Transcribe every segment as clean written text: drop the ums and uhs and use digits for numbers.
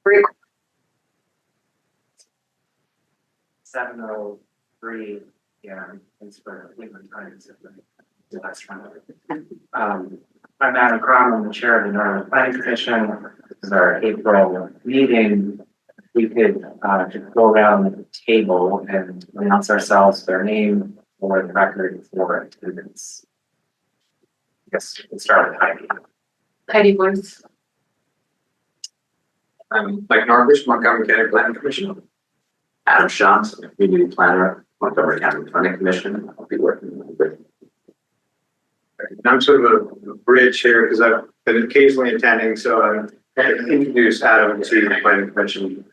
7:03 p.m. Thanks for leaving time. I'm Adam Crum, I'm the chair of the Northern Planning Commission. This is our April meeting. We could just go around the table and announce ourselves, their name for the record for attendance. I guess we can start with Heidi. Heidi Woods. I'm Mike Norbush, Montgomery County Planning Commission. Adam Schatz, Community Planner, Montgomery County Planning Commission. I'll be working with. And I'm sort of a bridge here because I've been occasionally attending, so I'm going to introduce Adam to the Planning Commission.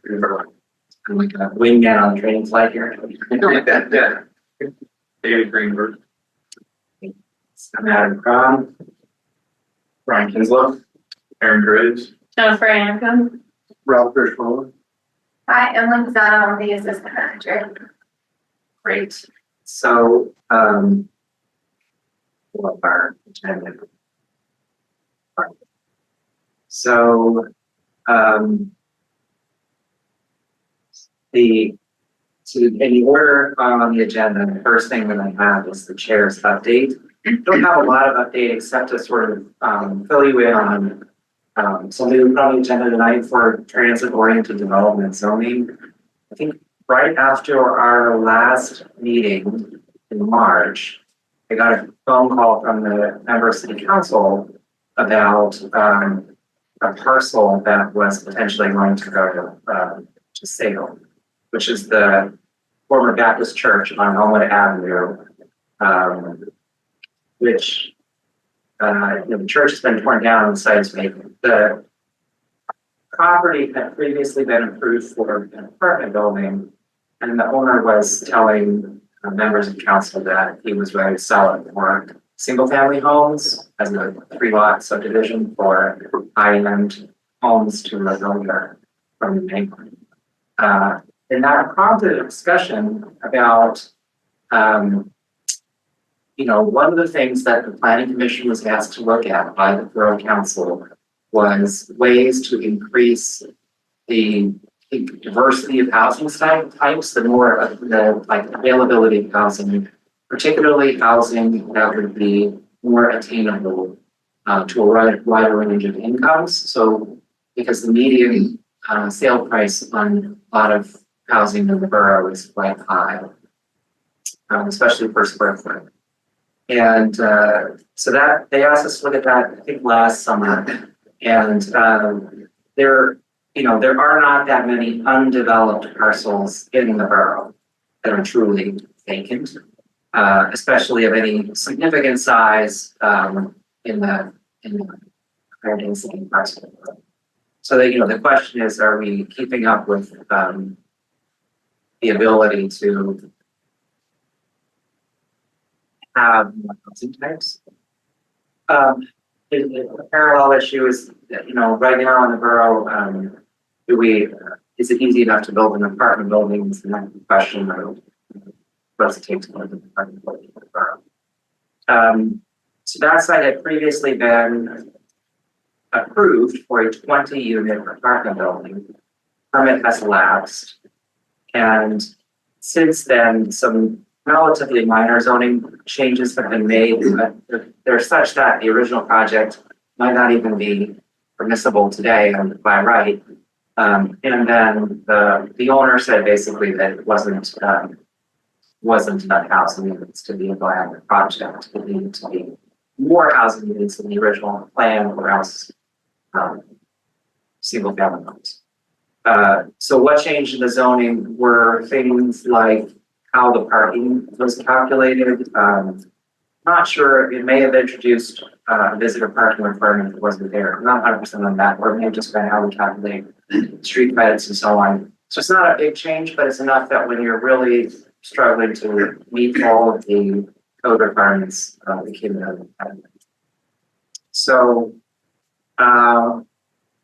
I'm like a wingman on the training flight here. Yeah. David Greenberg. I'm Adam Crum. Brian Kinslow. Aaron Graves. Jennifer Anacombe. Ralph Hirschman. Hi, Emily Pizzano, I'm the assistant manager. Great. So, what our agenda? So, in the order on the agenda, the first thing that I have is the chair's update. Don't have a lot of update except to sort of fill you in on something we put on the agenda tonight for transit-oriented development zoning. I think right after our last meeting in March, I got a phone call from the member of City Council about a parcel that was potentially going to go to sale, which is the former Baptist Church on Homewood Avenue, which the church has been torn down and the site is vacant. The property had previously been approved for an apartment building, and the owner was telling members of council that he was ready to sell it for single-family homes as a 3-lot subdivision for high-end homes to a builder from the neighborhood. And that prompted a discussion about one of the things that the Planning Commission was asked to look at by the Borough Council was ways to increase the diversity of housing types, the more the availability of housing, particularly housing that would be more attainable to a wider range of incomes. So, because the median sale price on a lot of housing in the borough is quite high, especially per square foot. And so that they asked us to look at that, I think last summer, and there are not that many undeveloped parcels in the borough that are truly vacant, especially of any significant size in the higher density parts of the borough. So the question is, are we keeping up with the ability to have more housing types? The parallel issue is that, right now in the borough, is it easy enough to build an apartment building? Is the question of what does it take to build an apartment building in the borough? So that site had previously been approved for a 20-unit apartment building. Permit has lapsed, and since then, some relatively minor zoning changes have been made, but they're such that the original project might not even be permissible today by right. And then the owner said basically that it wasn't enough housing units to be a viable project. It needed to be more housing units in the original plan, or else single family homes. So what changed in the zoning were things like how the parking was calculated. Not sure, it may have introduced visitor parking requirement if it wasn't there. I'm not 100% on that, or it may have just been how we calculate street credits and so on. So it's not a big change, but it's enough that when you're really struggling to meet all of the code requirements, it came out. So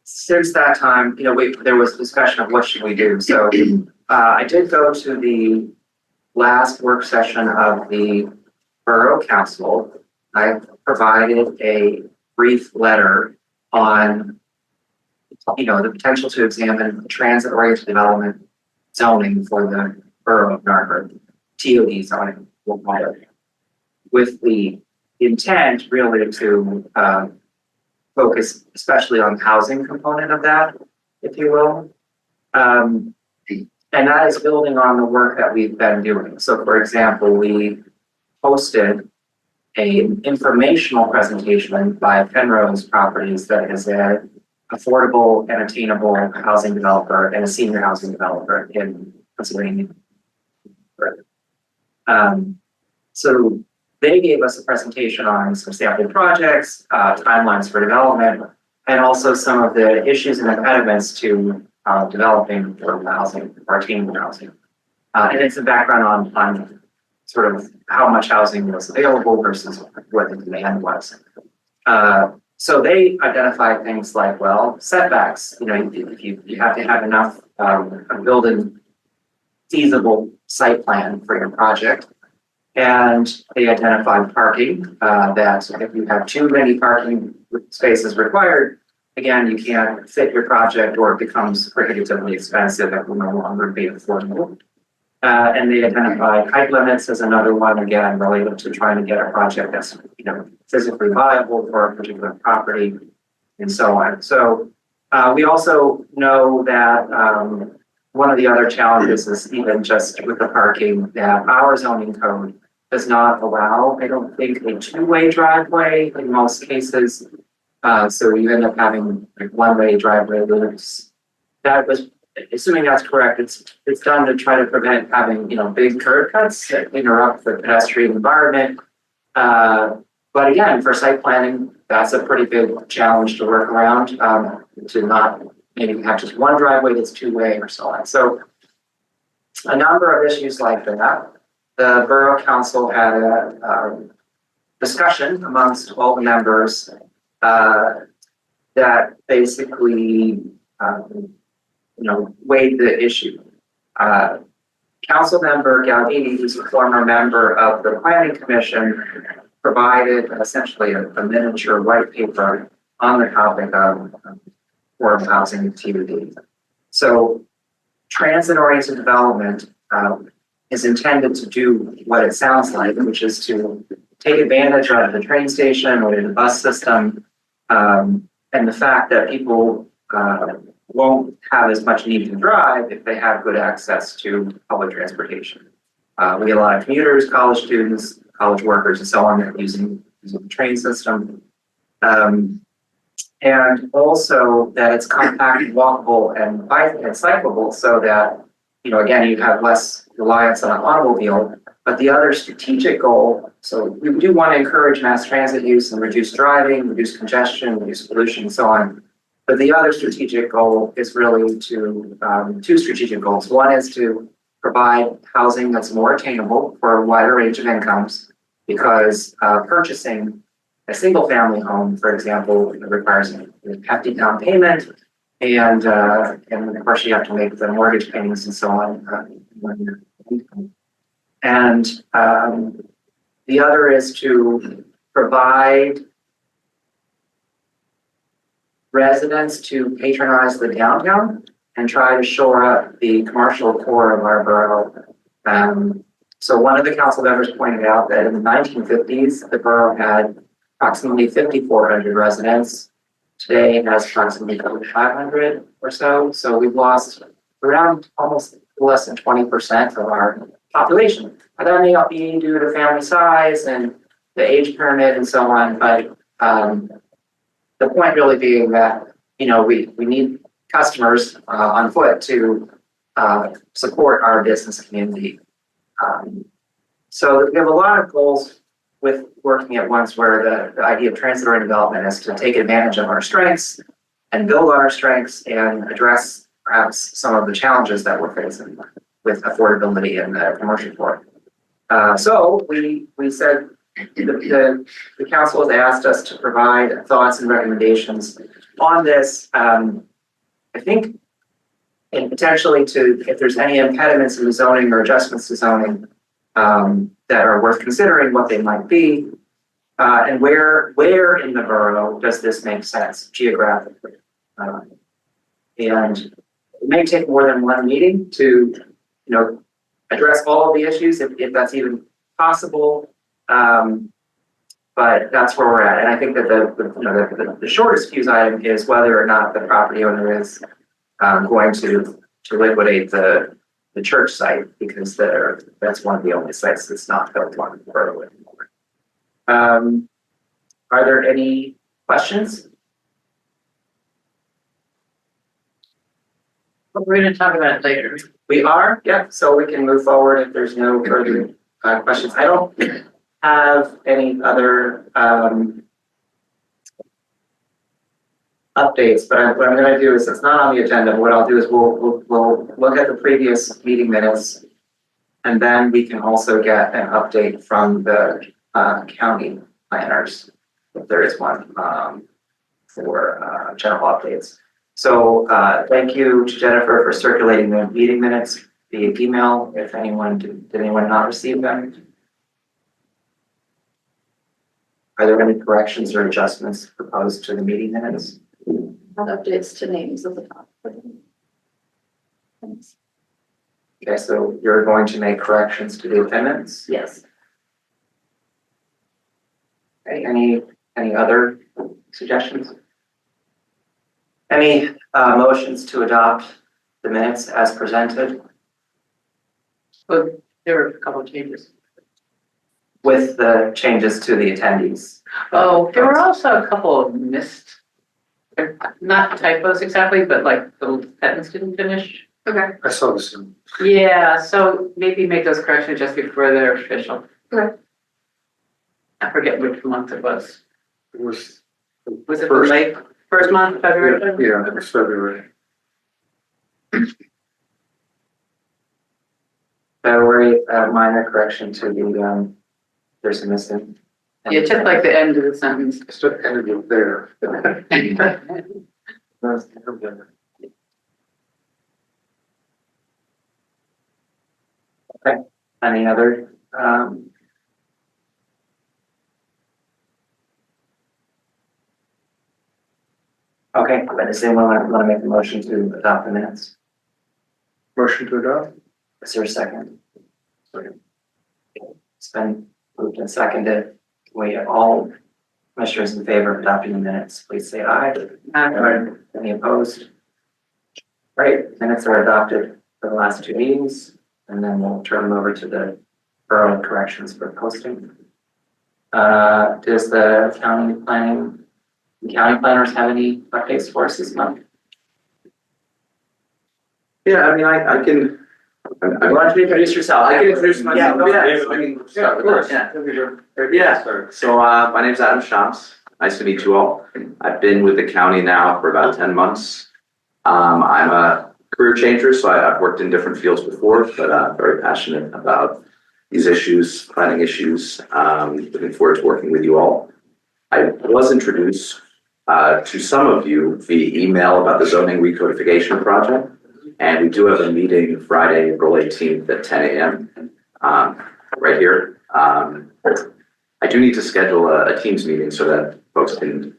since that time, there was discussion of what should we do. So I did go to the last work session of the Borough Council. I provided a brief letter on the potential to examine transit-oriented development zoning for the borough of Narberth, TOD zoning, we'll call it, with the intent really to focus especially on the housing component of that, if you will. And that is building on the work that we've been doing. So for example, we hosted an informational presentation by Penrose Properties that is an affordable and attainable housing developer and a senior housing developer in Pennsylvania. So they gave us a presentation on some sample projects, timelines for development, and also some of the issues and impediments to developing affordable housing or attainable housing. And it's a background on sort of how much housing was available versus what the demand was. So they identified things like, well, setbacks, you have to have enough build a feasible site plan for your project. And they identified parking, that if you have too many parking spaces required, again, you can't fit your project or it becomes prohibitively expensive and will no longer be affordable. And they identified height limits as another one, again, related to trying to get a project that's, physically viable for a particular property and so on. So we also know that one of the other challenges is even just with the parking that our zoning code does not allow, I don't think, a two-way driveway in most cases. So you end up having like one-way driveway loops. That was, assuming that's correct, it's done to try to prevent having, big curb cuts that interrupt the pedestrian environment. But again, for site planning, that's a pretty big challenge to work around, to not maybe have just one driveway that's two-way or so on. So a number of issues like that. The Borough Council had a discussion amongst all the members that basically, weighed the issue. Council member Galdini, who's a former member of the Planning Commission, provided essentially a miniature white paper on the topic of affordable housing in TBD. So transit-oriented development is intended to do what it sounds like, which is to take advantage of the train station or the bus system, and the fact that people won't have as much need to drive if they have good access to public transportation. We get a lot of commuters, college students, college workers, and so on that are using the train system. And also that it's compact, walkable, and cyclable, so that, again, you have less reliance on an automobile. But the other strategic goal, so we do want to encourage mass transit use and reduce driving, reduce congestion, reduce pollution, and so on. But the other strategic goal is really to, two strategic goals. One is to provide housing that's more attainable for a wider range of incomes, because purchasing a single family home, for example, requires a hefty down payment, and of course you have to make the mortgage payments and so on. And the other is to provide residents to patronize the downtown and try to shore up the commercial core of our borough. So one of the council members pointed out that in the 1950s, the borough had approximately 5,400 residents. Today it has approximately 500 or so. So we've lost around almost less than 20% of our population. And that may not be due to family size and the age pyramid and so on, but the point really being that, we need customers on foot to support our business community. So we have a lot of goals with working at once, where the idea of transit-oriented development is to take advantage of our strengths and build on our strengths and address perhaps some of the challenges that we're facing with affordability in the commercial core. So we said the council has asked us to provide thoughts and recommendations on this. I think, and potentially if there's any impediments in the zoning or adjustments to zoning that are worth considering, what they might be, and where in the borough does this make sense geographically. And it may take more than one meeting to, address all of the issues if that's even possible. But that's where we're at. And I think that the shortest fuse item is whether or not the property owner is going to liquidate the church site, because that's one of the only sites that's not built on the borough anymore. Are there any questions? We're gonna talk about it later. We are, yeah, so we can move forward if there's no further questions. I don't have any other updates, but what I'm gonna do is, it's not on the agenda, but what I'll do is we'll look at the previous meeting minutes, and then we can also get an update from the county planners, if there is one, for general updates. So thank you to Jennifer for circulating the meeting minutes via email. If anyone, did anyone not receive them? Are there any corrections or adjustments proposed to the meeting minutes? Updates to names of the top. Thanks. Okay, so you're going to make corrections to the attendance? Yes. Okay, any other suggestions? Any motions to adopt the minutes as presented But there were a couple of changes. with the changes to the attendees? Oh, there were also a couple of not typos exactly, but like the sentence didn't finish. Okay. I saw this. Yeah, so maybe make those corrections just before they're official. Okay. I forget which month it was. It was. Was it the First. late first month, February? Yeah, it was February. February, minor correction to the, there's a missing. Yeah, just like the end of the sentence. It's just ended up there. Okay, any other, okay, but does anyone want to make a motion to adopt the minutes? Motion to adopt? Is there a second? It's been moved and seconded. We have all commissioners in favor of adopting the minutes, please say aye. Any opposed? Great, minutes are adopted for the last two meetings, and then we'll turn them over to the borough corrections for posting. Does the county planners have any updates for us this month? Yeah, I mean, I can. Why don't you introduce yourself? I can introduce myself. Yeah, I can Yeah, start of with course. that. Yeah, so my name's Adam Shams. Nice to meet you all. I've been with the county now for about 10 months. I'm a career changer, so I've worked in different fields before, but I'm very passionate about these issues, planning issues. Looking forward to working with you all. I was introduced to some of you via email about the zoning recodification project. And we do have a meeting Friday, April 18th at 10 a.m. Right here. I do need to schedule a Teams meeting so that folks can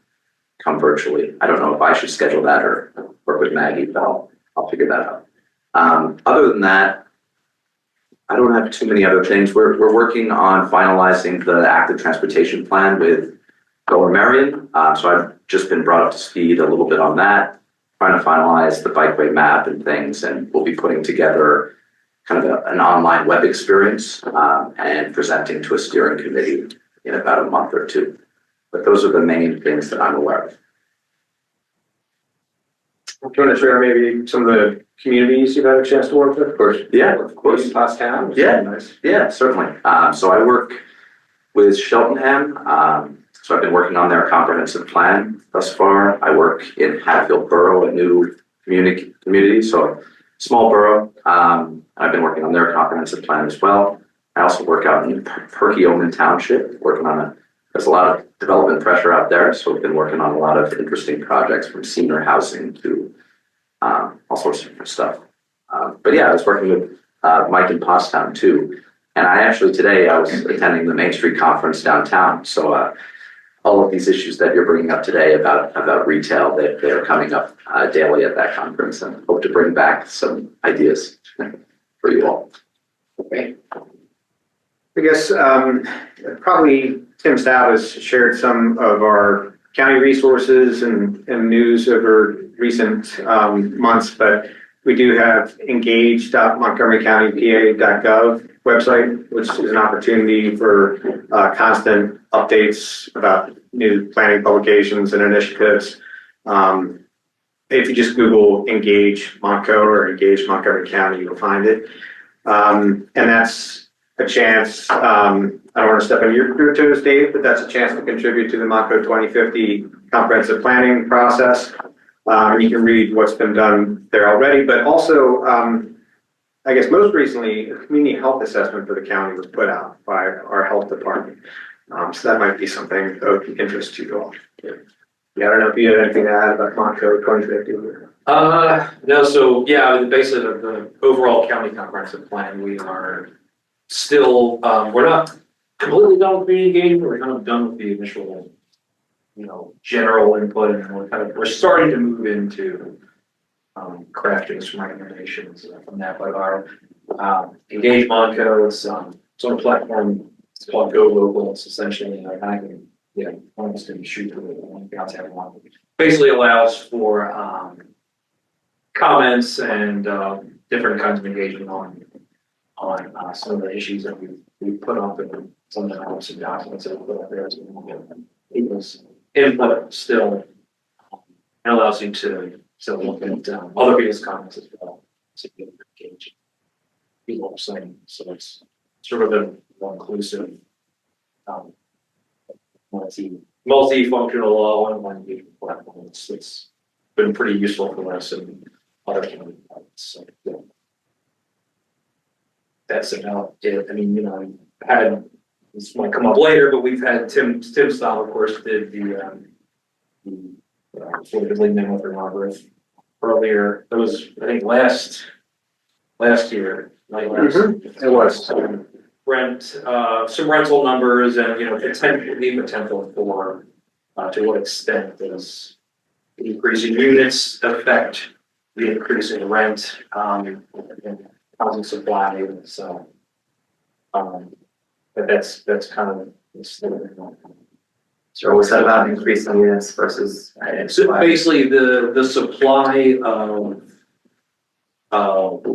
come virtually. I don't know if I should schedule that or work with Maggie, but I'll figure that out. Other than that, I don't have too many other things. We're working on finalizing the active transportation plan with Lower Merion. So I've just been brought up to speed a little bit on that. Trying to finalize the bikeway map and things, and we'll be putting together kind of an online web experience and presenting to a steering committee in about a month or two. But those are the main things that I'm aware of. Do you want to share maybe some of the communities you've had a chance to work with? Of course. Yeah, of course. Last town? Yeah. Nice. Yeah, certainly. So I work with Cheltenham. So I've been working on their comprehensive plan thus far. I work in Hatfield Borough, a new community, so a small borough. I've been working on their comprehensive plan as well. I also work out in Perkiomen Township, working on there's a lot of development pressure out there. So we've been working on a lot of interesting projects from senior housing to all sorts of different stuff. But yeah, I was working with Mike in Pottstown too. And I actually today I was attending the Main Street Conference downtown. So all of these issues that you're bringing up today about retail, that they're coming up daily at that conference, and hope to bring back some ideas for you all. Great. I guess probably Tim Stout has shared some of our county resources and news over recent months, but we do have engage.montgomerycountypa.gov website, which is an opportunity for constant updates about new planning publications and initiatives. If you just Google Engage Montco or Engage Montgomery County, you'll find it. And that's a chance, I don't want to step on your toes, Dave, but that's a chance to contribute to the Montco 2050 comprehensive planning process. You can read what's been done there already, but also, I guess most recently, a community health assessment for the county was put out by our health department. So that might be something of interest to you all. Yeah, I don't know if you had anything to add about Montco 2050. No, so yeah, basically the overall county comprehensive plan, we are still, we're not completely done with the engagement, we're kind of done with the initial, general input, and we're starting to move into crafting some recommendations from that. But our Engage Montco is on a platform, it's called Go Local. It's essentially almost going to shoot for the link out to everyone. Basically allows for comments and different kinds of engagement on some of the issues that we put up in some of the notes and documents that we put up there. So we get people's input still, and allows you to look at other people's comments as well, to get engaged. People are saying, so it's sort of a more inclusive, multi-functional online engagement platform. It's been pretty useful for us and other county departments. So, yeah. That's about it. I mean, had this might come up later, but we've had Tim Stahl, of course, did the League with Margaret earlier. It was, I think, last year. It was. Some rental numbers and potential for to what extent does the increase in units affect the increase in rent and housing supply. So but that's kind of So what's that about increasing units versus? so basically the supply of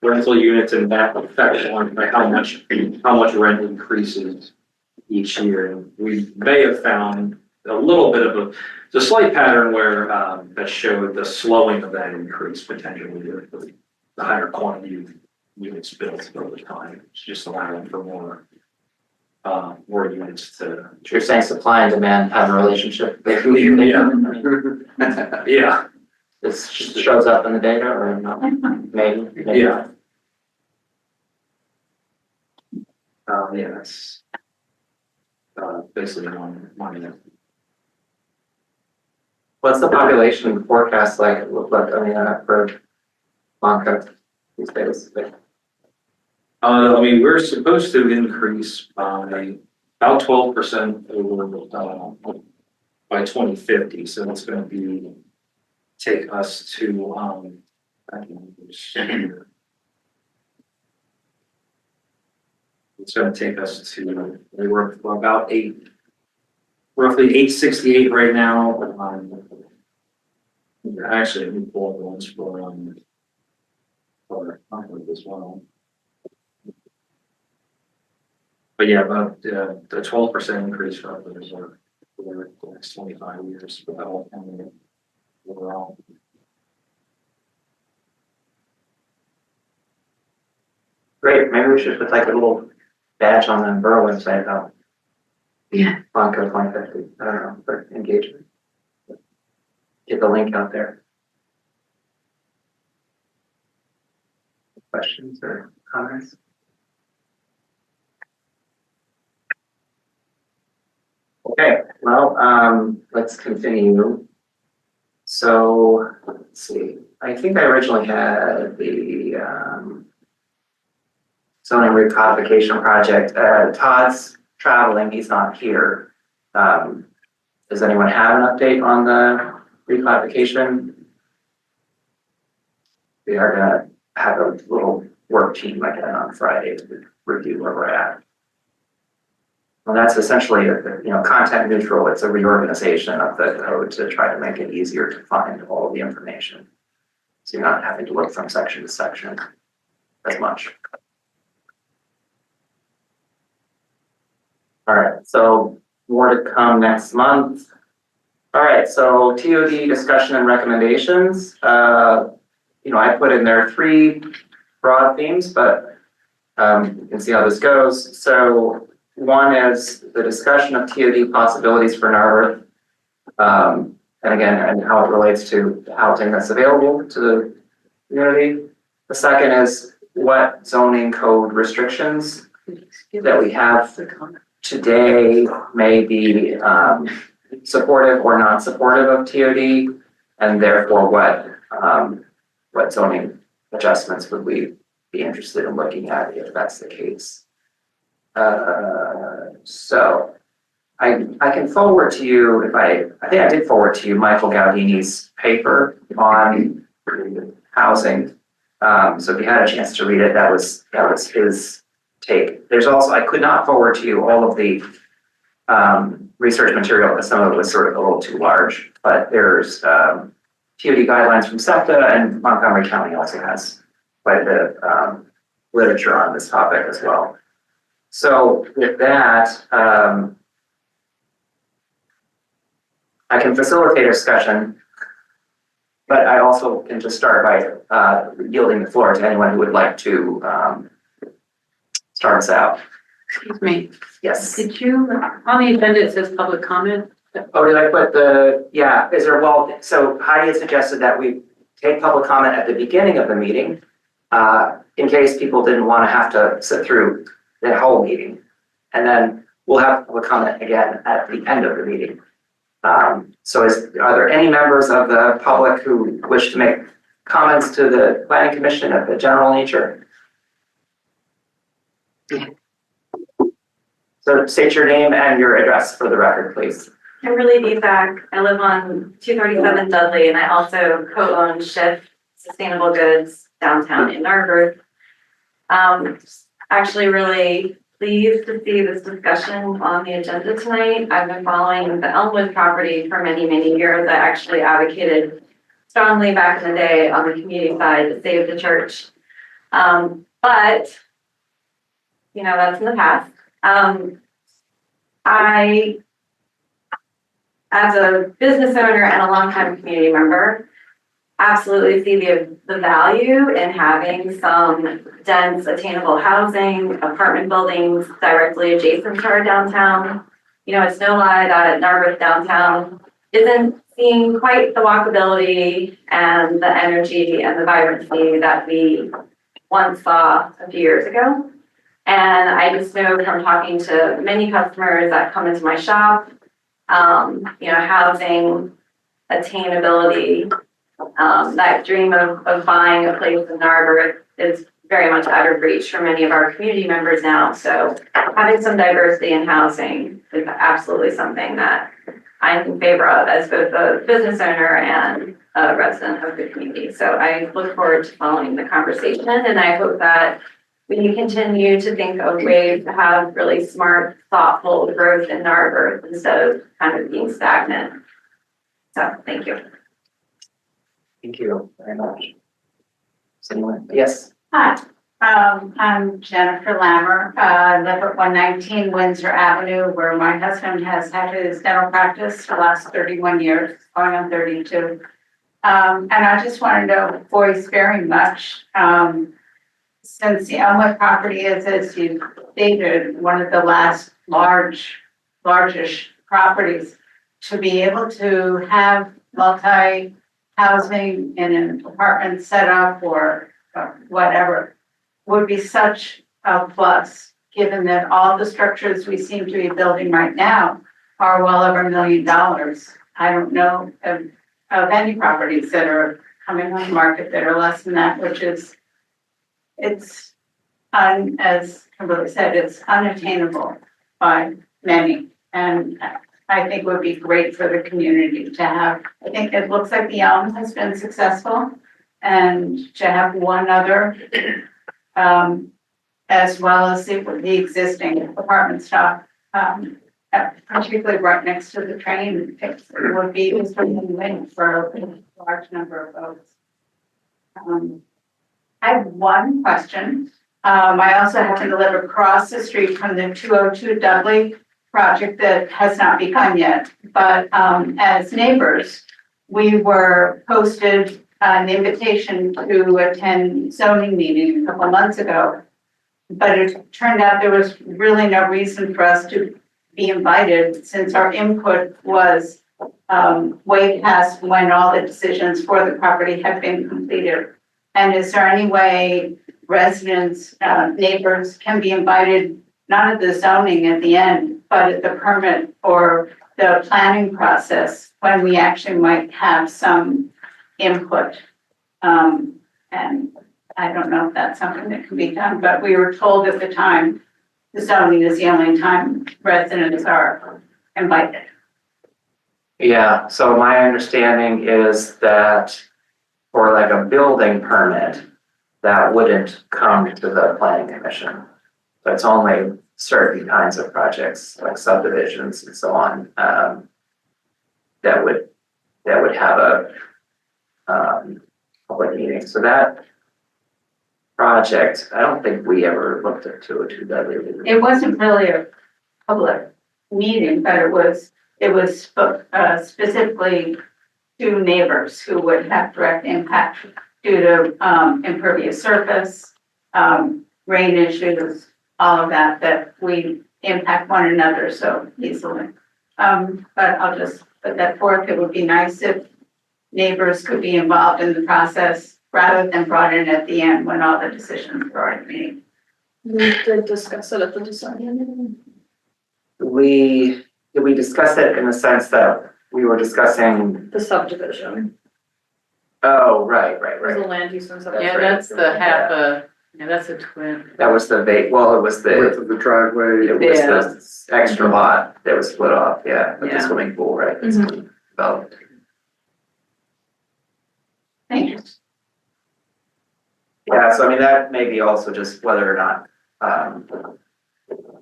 rental units and that effect on how much rent increases each year. And we may have found a little bit of a slight pattern where that showed the slowing of that increase potentially with the higher quantity of units built over time. It's just allowing for more units to. You're saying supply and demand have a relationship? Yeah. This shows up in the data or not? Maybe. Yeah. That's basically one. What's the population forecast like? For Montco these days? We're supposed to increase by about 12% over by 2050. So it's going to take us to it's going to take us to we're about roughly 868 right now. Actually, we pulled the ones for as well. But yeah, about the 12% increase for the next 25 years for the whole county overall. Great. Maybe we should put like a little badge on the borough website about Montco 2050. I don't know, for engagement. Get the link out there. Questions or comments? Okay, well, let's continue. So let's see. I think I originally had the zoning recodification project. Todd's traveling, he's not here. Does anyone have an update on the reclassification? We are gonna have a little work team again on Friday to review where we're at. Well, that's essentially, content neutral. It's a reorganization of the code to try to make it easier to find all of the information. So you're not having to look from section to section as much. All right, so more to come next month. All right, so TOD discussion and recommendations. I put in there 3 broad themes, but you can see how this goes. So one is the discussion of TOD possibilities for Narberth. And again, and how it relates to housing that's available to the community. The second is what zoning code restrictions that we have today may be supportive or not supportive of TOD, and therefore what zoning adjustments would we be interested in looking at if that's the case. So I can forward to you I think I did forward to you Michael Gaudini's paper on housing. So if you had a chance to read it, that was his take. There's also, I could not forward to you all of the research material because some of it was sort of a little too large, but there's TOD guidelines from SEPTA, and Montgomery County also has quite a bit of literature on this topic as well. So with that, I can facilitate a discussion, but I also can just start by yielding the floor to anyone who would like to start us out. Excuse me, Yes. did you, on the agenda, it says public comment? Oh, did I put so Heidi had suggested that we take public comment at the beginning of the meeting, in case people didn't want to have to sit through the whole meeting. And then we'll have public comment again at the end of the meeting. So are there any members of the public who wish to make comments to the planning commission of the general nature? So state your name and your address for the record, please. Kimberly Deepak. I live on 237 Dudley, and I also co-own Shift Sustainable Goods downtown in Narberth. Actually really pleased to see this discussion on the agenda tonight. I've been following the Elmwood property for many, many years. I actually advocated strongly back in the day on the community side to save the church. But, that's in the past. I, as a business owner and a longtime community member, absolutely see the value in having some dense, attainable housing, apartment buildings directly adjacent to our downtown. It's no lie that Narberth downtown isn't seeing quite the walkability and the energy and the vibrancy that we once saw a few years ago. And I just know from talking to many customers that come into my shop, housing, attainability, that dream of buying a place in Narberth is very much out of reach for many of our community members now. So having some diversity in housing is absolutely something that I'm in favor of as both a business owner and a resident of the community. So I look forward to following the conversation, and I hope that we continue to think of ways to have really smart, thoughtful growth in Narberth instead of kind of being stagnant. So thank you. Thank you very much. Is anyone? Yes. Hi, I'm Jennifer Lammer. I live at 119 Windsor Avenue, where my husband has had his dental practice for the last 31 years, going on 32. And I just wanted to voice very much, since the Elmwood property is, as you stated, one of the last largest properties, to be able to have multi-housing in an apartment setup or whatever would be such a plus, given that all the structures we seem to be building right now are well over $1 million. I don't know of any properties that are coming on the market that are less than that, which is, as Kimberly said, it's unattainable by many. And I think would be great for the community to have. I think it looks like the Elm has been successful, and to have one other, as well as the existing apartment stock, particularly right next to the train, it would be just a win for a large number of votes. I have one question. I also happen to live across the street from the 202 Dudley project that has not begun yet. But as neighbors, we were posted an invitation to attend zoning meeting a couple months ago. But it turned out there was really no reason for us to be invited, since our input was way past when all the decisions for the property had been completed. And is there any way residents, neighbors can be invited, not at the zoning at the end, but at the permit or the planning process when we actually might have some input? And I don't know if that's something that can be done, but we were told at the time, the zoning is the only time residents are invited. Yeah, so my understanding is that for like a building permit, that wouldn't come to the planning commission. So it's only certain kinds of projects, like subdivisions and so on, that would have a public meeting. So that project, I don't think we ever looked at 202 Dudley. It wasn't really a public meeting, but it was specifically to neighbors who would have direct impact due to impervious surface, rain issues, all of that we impact one another so easily. But I'll just put that forth. It would be nice if neighbors could be involved in the process rather than brought in at the end when all the decisions are already made. We did discuss it at the design meeting. Did we discuss it in the sense that we were discussing? The subdivision. Oh, right. There's a land use and That's subdivision. Yeah, right. that's the half yeah, that's a twin. That was the well, it was Width the, of the driveway. it was the extra lot that was split off, yeah, with the Yeah. swimming pool, right? That's developed. Thank you. Yeah, so I mean, that may be also just whether or not,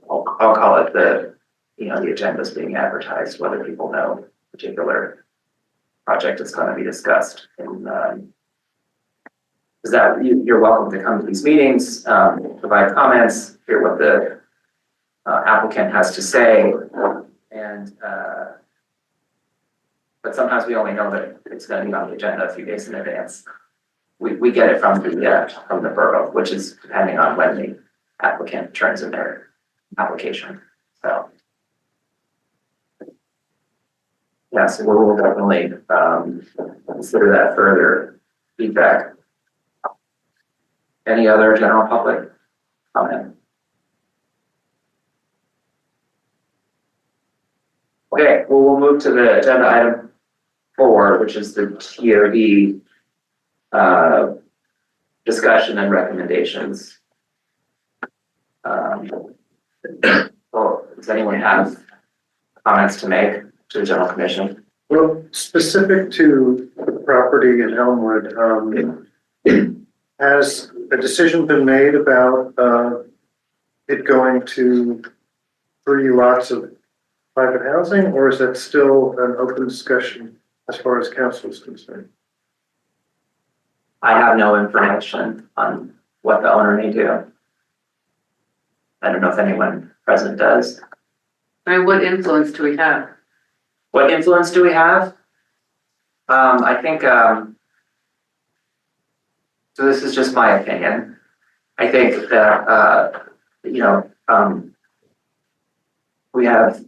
I'll call it the agenda's being advertised, whether people know a particular project is gonna be discussed. And, is that, you're welcome to come to these meetings, provide comments, hear what the applicant has to say. And, but sometimes we only know that it's gonna be on the agenda a few days in advance. We get it from the borough, which is depending on when the applicant turns in their application, so. Yeah, so we'll definitely, consider that further feedback. Any other general public comment? Okay, well, we'll move to the agenda item 4, which is the TOD discussion and recommendations. Well, does anyone have comments to make to the general commission? Well, specific to the property in Elmwood, has a decision been made about it going to 3 lots of private housing, or is that still an open discussion as far as council is concerned? I have no information on what the owner may do. I don't know if anyone present does. I mean, what influence do we have? What influence do we have? I think, so this is just my opinion. I think that, we have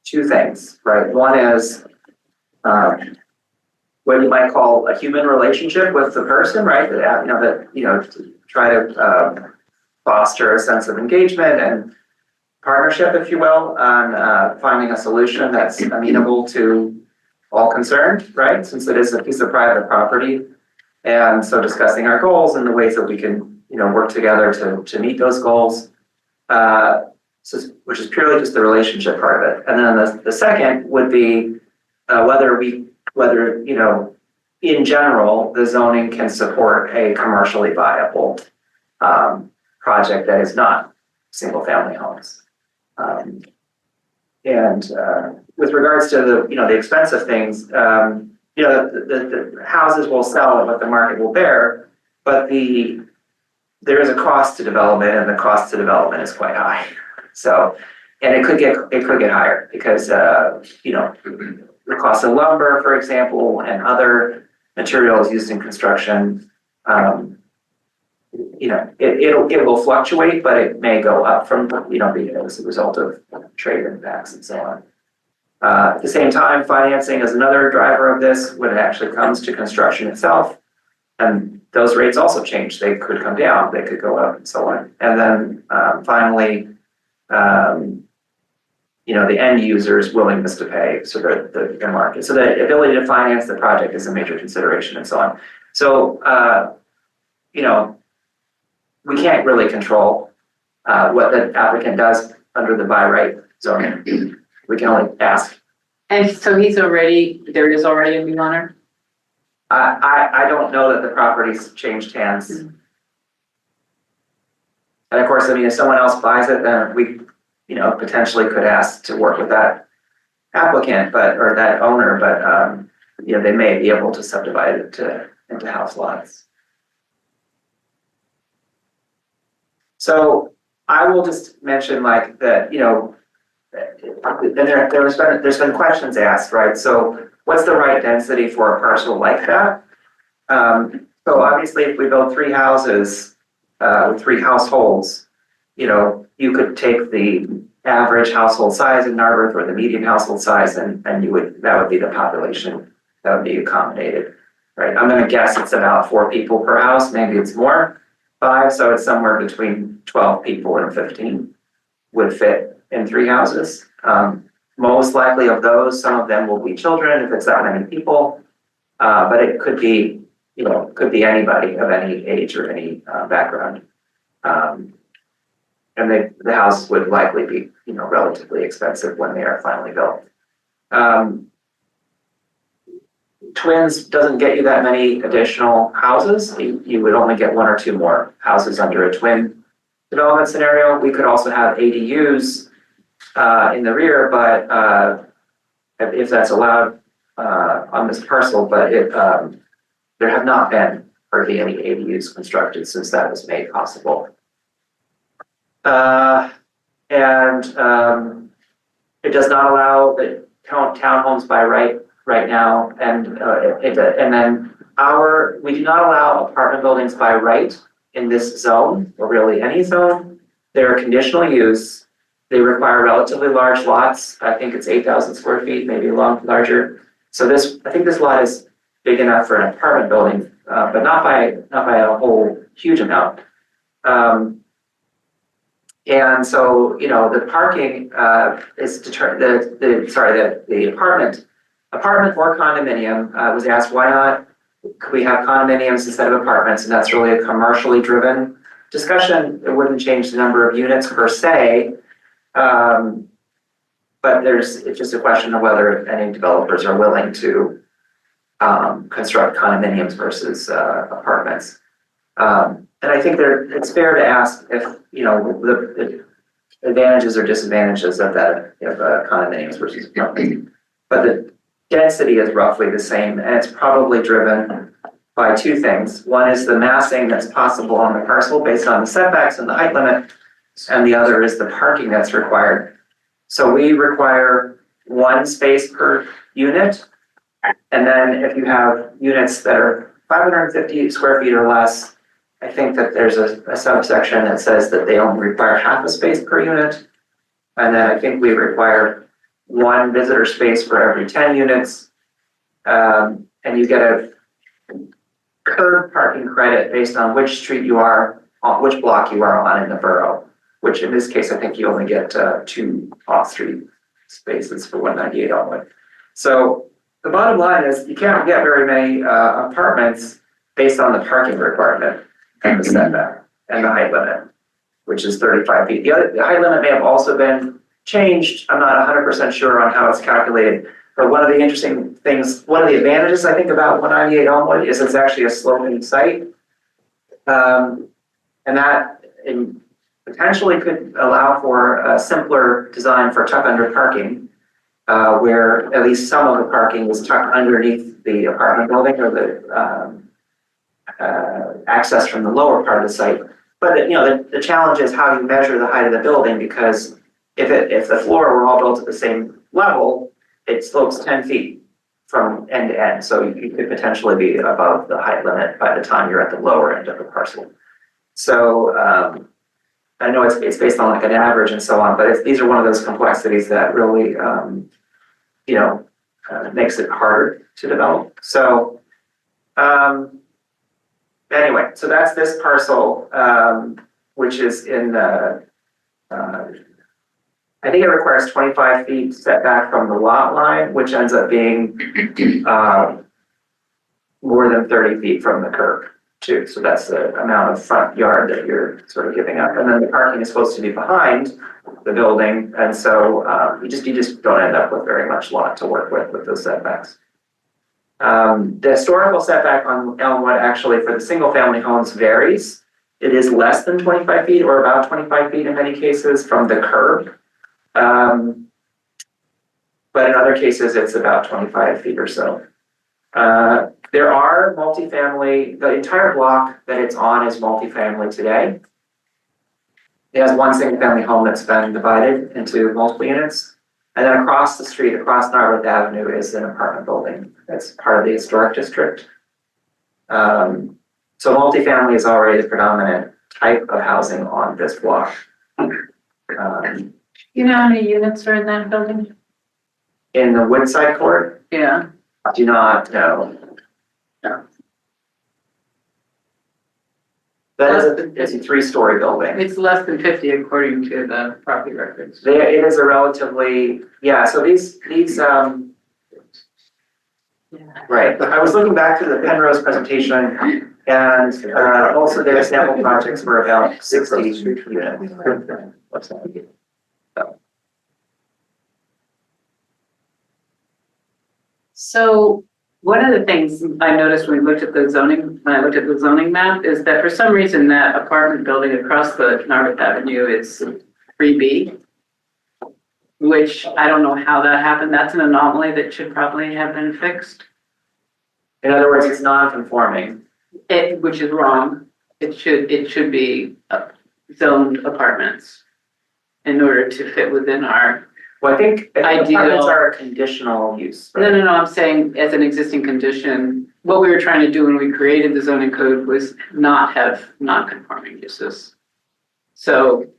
2 things, right? One is, what you might call a human relationship with the person, right? To try to foster a sense of engagement and partnership, if you will, on finding a solution that's amenable to all concerned, right? Since it is a piece of private property. And so discussing our goals and the ways that we can, work together to meet those goals. which is purely just the relationship part of it. And then the second would be whether, you know, in general, the zoning can support a commercially viable project that is not single-family homes. With regards to the, you know, the expensive things, you know, the houses will sell at what the market will bear, but there is a cost to development, and the cost to development is quite high. So, and it could get higher because, you know, the cost of lumber, for example, and other materials used in construction, you know, it will fluctuate, but it may go up from, you know, as a result of trade impacts and so on. At the same time, financing is another driver of this when it actually comes to construction itself. And those rates also change. They could come down, they could go up and so on. And then finally, you know, the end user's willingness to pay, so the market. So the ability to finance the project is a major consideration and so on. So, you know, we can't really control what the applicant does under the by right zoning. We can only ask. And so there is already a new owner? I don't know that the property's changed hands. And of course, I mean, if someone else buys it, then we, you know, potentially could ask to work with that applicant, or that owner, but, you know, they may be able to subdivide it into house lots. So I will just mention like that, you know, and there's been questions asked, right? So what's the right density for a parcel like that? So obviously if we build 3 houses, with 3 households, you know, you could take the average household size in Narberth or the median household size and that would be the population that would be accommodated, right? I'm gonna guess it's about 4 people per house, maybe it's more, 5, so it's somewhere between 12 people and 15 would fit in 3 houses. Most likely of those, some of them will be children if it's that many people, but it could be, you know, could be anybody of any age or any background. And the house would likely be, you know, relatively expensive when they are finally built. Twins doesn't get you that many additional houses. You would only get 1 or 2 more houses under a twin development scenario. We could also have ADUs in the rear, but if that's allowed on this parcel, but there have not been hardly any ADUs constructed since that was made possible. And it does not allow the townhomes by right now, and then we do not allow apartment buildings by right in this zone, or really any zone. They're a conditional use. They require relatively large lots. I think it's 8,000 square feet, maybe larger. So I think this lot is big enough for an apartment building, but not by a whole huge amount. And so, you know, the parking is the apartment or condominium was asked, why not? Could we have condominiums instead of apartments? And that's really a commercially driven discussion. It wouldn't change the number of units per se. But it's just a question of whether any developers are willing to construct condominiums versus apartments. And I think it's fair to ask if, you know, the advantages or disadvantages of that, of condominiums versus apartments. But the density is roughly the same, and it's probably driven by 2 things. One is the massing that's possible on the parcel based on the setbacks and the height limit, and the other is the parking that's required. So we require 1 space per unit, and then if you have units that are 550 square feet or less, I think that there's a subsection that says that they only require half a space per unit. And then I think we require 1 visitor space for every 10 units. And you get a curb parking credit based on which street you are, on which block you are on in the borough, which in this case, I think you only get 2 off-street spaces for 198 only. So the bottom line is you can't get very many apartments based on the parking requirement and the setback and the height limit. which is 35 feet. The height limit may have also been changed. I'm not 100% sure on how it's calculated. But one of the interesting things, one of the advantages I think about 198 Elmwood is it's actually a sloping site. And that potentially could allow for a simpler design for tuck under parking, where at least some of the parking is tucked underneath the apartment building or the access from the lower part of the site. But the challenge is how you measure the height of the building, because if the floor were all built at the same level, it slopes 10 feet from end to end. So you could potentially be above the height limit by the time you're at the lower end of the parcel. So I know it's based on like an average and so on, but these are one of those complexities that really, makes it harder to develop. So anyway, so that's this parcel, which is in the, I think it requires 25 feet setback from the lot line, which ends up being more than 30 feet from the curb too. So that's the amount of front yard that you're sort of giving up. And then the parking is supposed to be behind the building. And so you just don't end up with very much lot to work with those setbacks. The historical setback on Elmwood actually for the single family homes varies. It is less than 25 feet or about 25 feet in many cases from the curb. But in other cases, it's about 25 feet or so. There are multifamily, the entire block that it's on is multifamily today. It has one single family home that's been divided into multiple units. And then across the street, across Narberth Avenue is an apartment building that's part of the historic district. So multifamily is already the predominant type of housing on this block. You know how many units are in that building? In the Woodside Court, Yeah. I do not know. No. That is it's a 3-story building. It's less than 50 according to the property records. It is a relatively, so these right. I was looking back to the Penrose presentation, and also their sample projects were about 60 units. So one of the things I noticed when I looked at the zoning map is that for some reason that apartment building across the Narberth Avenue is 3B, which I don't know how that happened. That's an anomaly that should probably have been fixed. In other words, it's non-conforming. Which is wrong. It should be zoned apartments in order to fit within our. Well, I think Ideal. apartments are a conditional use. Right? No, I'm saying as an existing condition, what we were trying to do when we created the zoning code was not have non-conforming uses. So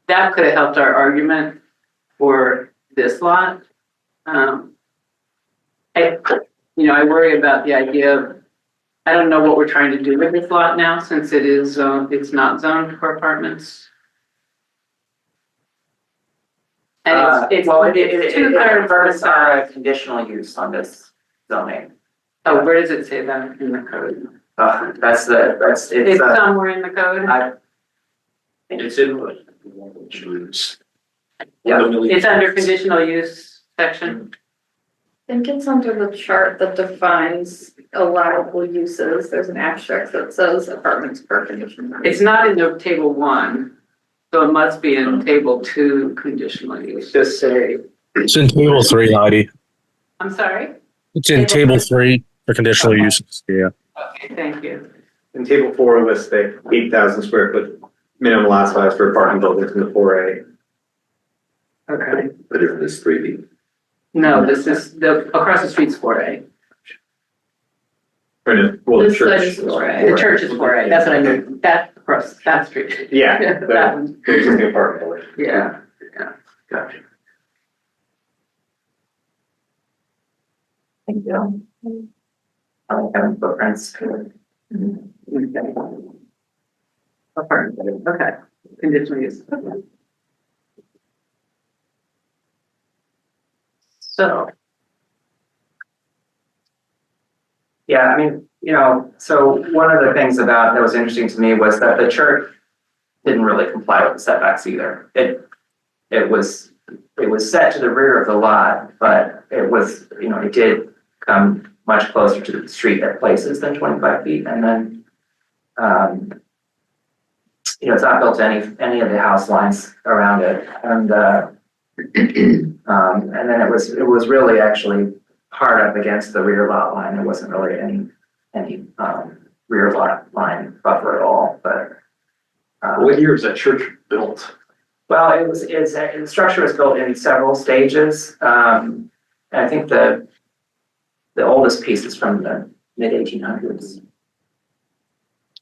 that could have helped our argument for this lot. I worry about the idea of, I don't know what we're trying to do with this lot now, since it's not zoned for apartments. And it's 2/3 apartments are a conditional use on this zoning. Oh, where does it say that in the code? It's Somewhere in the code? It's in. It's under conditional use section. I think it's under the chart that defines allowable uses. There's an abstract that says apartments per condition. It's not in the table 1, so it must be in table 2 conditional use. Just say. It's in table 3, Heidi. I'm sorry? It's in table 3 for conditional uses. Yeah. Okay, thank you. In table 4 lists the 8,000 square foot minimum lot size for apartment buildings in the 4A. Okay. But if it's 3B. No, this is across the street's 4A. Well, the This side church. is 4A. The church is 4A. That's what I knew. That across that street. Yeah, That one. the existing apartment building. Yeah. Gotcha. Thank you. Having footprints. Okay. Apartment, okay. Conditional use. Okay. So. Yeah, I mean, so one of the things that was interesting to me was that the church, didn't really comply with the setbacks either. It was set to the rear of the lot, but it was, it did come much closer to the street at places than 25 feet. And then, it's not built to any of the house lines around it. And then it was really actually hard up against the rear lot line. There wasn't really any rear lot line buffer at all, but. What year is that church built? Well, the structure was built in several stages. And I think the oldest piece is from the mid 1800s.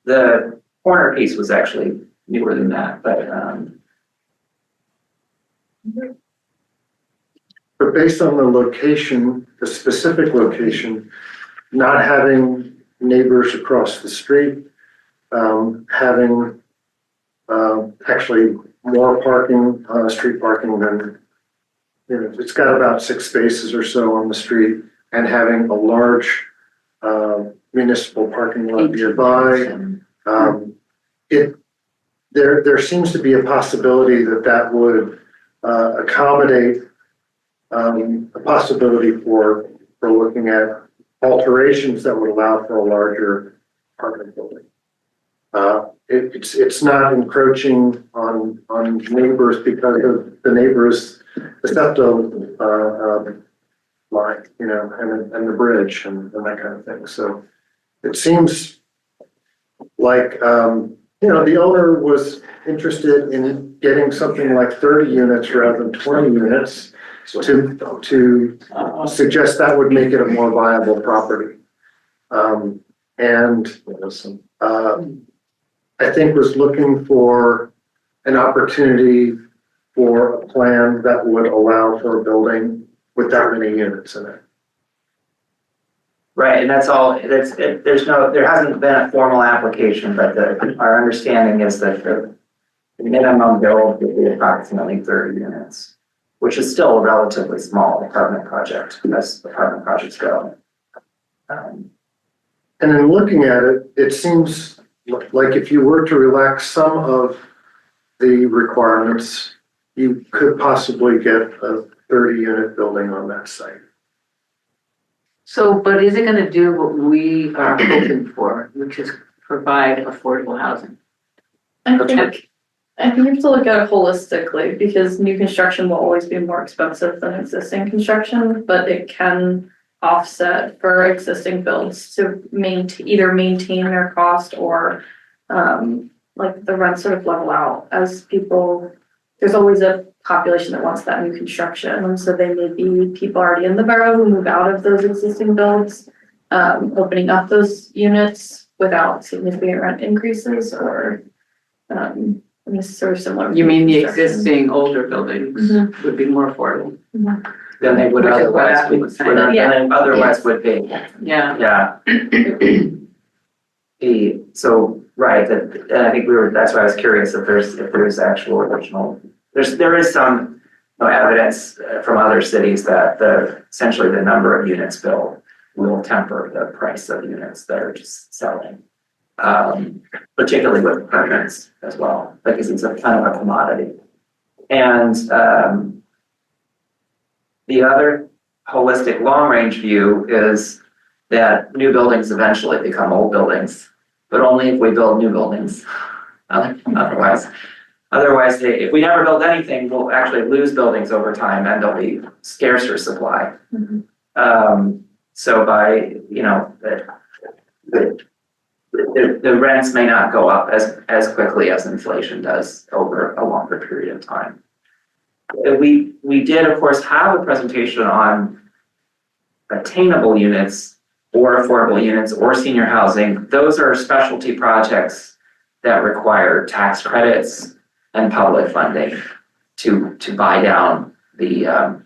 The corner piece was actually newer than that, But based on the location, the specific location, not having neighbors across the street, having actually more parking, street parking than, it's got about 6 spaces or so on the street, and having a large municipal parking lot nearby. There seems to be a possibility that would accommodate a possibility for looking at alterations that would allow for a larger apartment building. It's not encroaching on neighbors because of the neighbors, the septo line, and the bridge and that kind of thing. So it seems like, the owner was interested in getting something like 30 units rather than 20 units to suggest that would make it a more viable property. I think was looking for an opportunity for a plan that would allow for a building with that many units in it. Right, and that's all, there hasn't been a formal application, but our understanding is that the minimum build would be approximately 30 units, which is still a relatively small apartment project as apartment projects go. And in looking at it, it seems like if you were to relax some of the requirements, you could possibly get a 30-unit building on that site. So, but is it gonna do what we are hoping for, which is provide affordable housing? I think you have to look at it holistically because new construction will always be more expensive than existing construction, but it can offset for existing builds to either maintain their cost or like the rent sort of level out as people, there's always a population that wants that new construction. And so they may be people already in the borough who move out of those existing builds, opening up those units without significant rent increases or sort of similar. You mean the existing older buildings Mhm. would be more affordable? Than they would Which is what otherwise, Ashley was saying. than they otherwise would be. Yeah. Yeah. Right, that, I think that's why I was curious if there's actual original, there is some evidence from other cities that essentially the number of units built will temper the price of units that are just selling. Particularly with apartments as well, because it's a kind of a commodity. And the other holistic long-range view is that new buildings eventually become old buildings, but only if we build new buildings. Otherwise, if we never build anything, we'll actually lose buildings over time and there'll be scarcer supply. So by, the rents may not go up as quickly as inflation does over a longer period of time. We did, of course, have a presentation on attainable units or affordable units or senior housing. Those are specialty projects that require tax credits and public funding to buy down the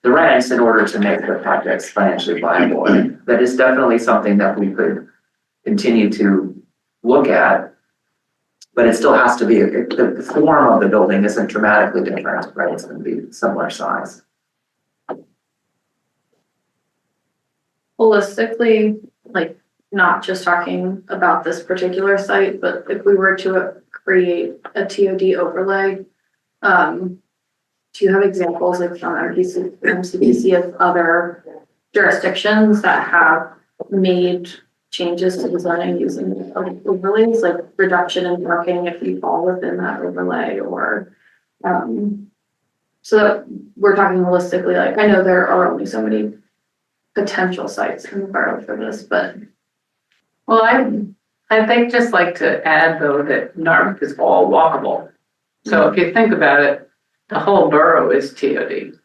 rents in order to make the projects financially viable. And that is definitely something that we could continue to look at, but it still has to be, the form of the building isn't dramatically different, right? It's going to be similar size. Holistically, like not just talking about this particular site, but if we were to create a TOD overlay. Do you have examples like from MCPC of other jurisdictions that have made changes to the zoning using overlays, like reduction in parking if you fall within that overlay, or so that we're talking holistically, like I know there are only so many potential sites in the borough for this, but Well, I think just like to add though that Narberth is all walkable. So if you think about it, the whole borough is TOD.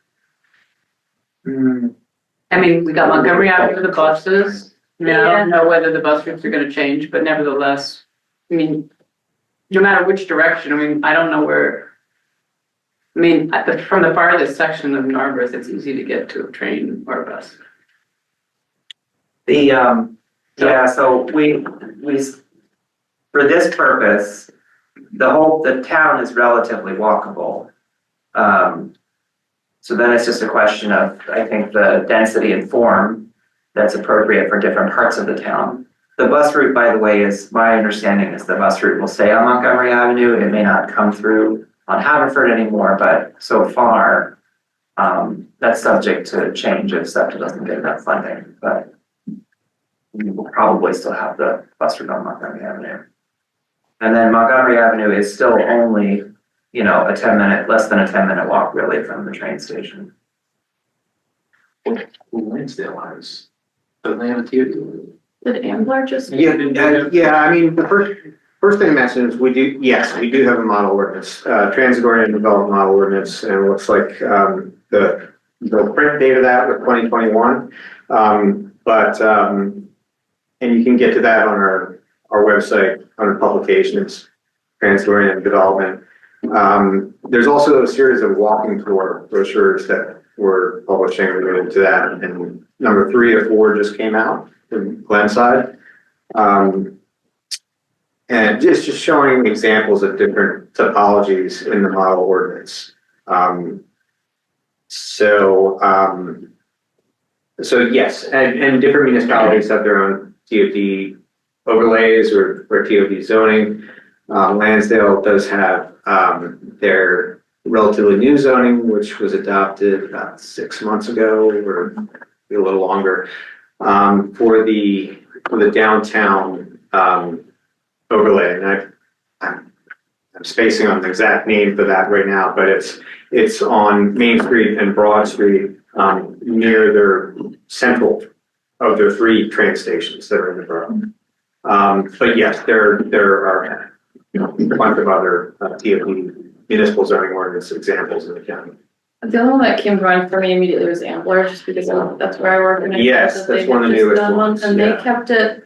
I mean, we got Montgomery Avenue, the buses. I mean, I don't know whether the bus routes are gonna change, but nevertheless, I mean, no matter which direction, I mean, I don't know where. I mean, from the farthest section of Narberth, it's easy to get to a train or a bus. Yeah, so we, for this purpose, the town is relatively walkable. So then it's just a question of, I think, the density and form that's appropriate for different parts of the town. The bus route, by the way, is, my understanding is the bus route will stay on Montgomery Avenue. It may not come through on Haverford anymore, but so far, that's subject to change if SEPTA doesn't get enough funding, but we will probably still have the bus route on Montgomery Avenue. And then Montgomery Avenue is still only, you know, less than a 10-minute walk really from the train station. Lansdale has, don't they have a TOD? did Ambler just? Yeah, I mean, the first thing I mentioned is we do have a model ordinance, transit-oriented development model ordinance, and it looks like, the print date of that was 2021. And you can get to that on our website under publications, transit-oriented development. There's also a series of walking tour brochures that we're publishing related to that, and number 3 or 4 just came out from Glenside. And just showing examples of different topologies in the model ordinance. So yes, and different municipalities have their own TOD overlays or TOD zoning. Lansdale does have their relatively new zoning, which was adopted about 6 months ago, or maybe a little longer, for the downtown overlay. And I'm spacing on the exact name for that right now, but it's on Main Street and Broad Street, near their central of their 3 train stations that are in the borough. But yes, there are a bunch of other TOD municipal zoning ordinance examples in the county. The only one that came to mind for me immediately was Ambler, just because that's where I work. And Yes, that's one of the newest ones. And they kept it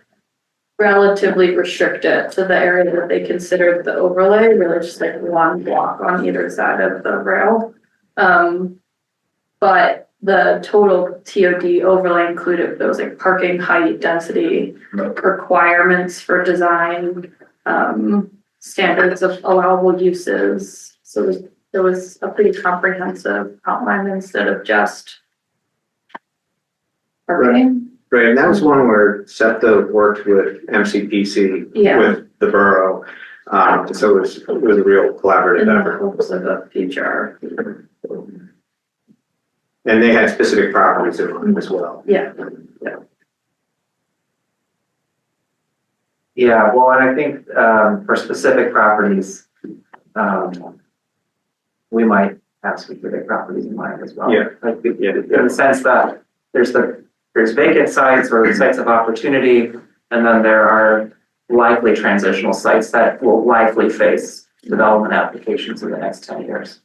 relatively restricted to the area that they considered the overlay, really just like 1 block on either side of the rail. But the total TOD overlay included those like parking height, density requirements for design, standards of allowable uses. So there was a pretty comprehensive outline instead of just parking. Right, and that was one where SEPTA worked with MCPC, Yeah. with the borough. So it was a real collaborative In the effort. hopes of a future. And they had specific properties in mind as well. Yeah. Yeah, well, and I think for specific properties, we might have specific properties in mind as well. Yeah. Like, in the sense that there's vacant sites or sites of opportunity, and then there are likely transitional sites that will likely face development applications in the next 10 years.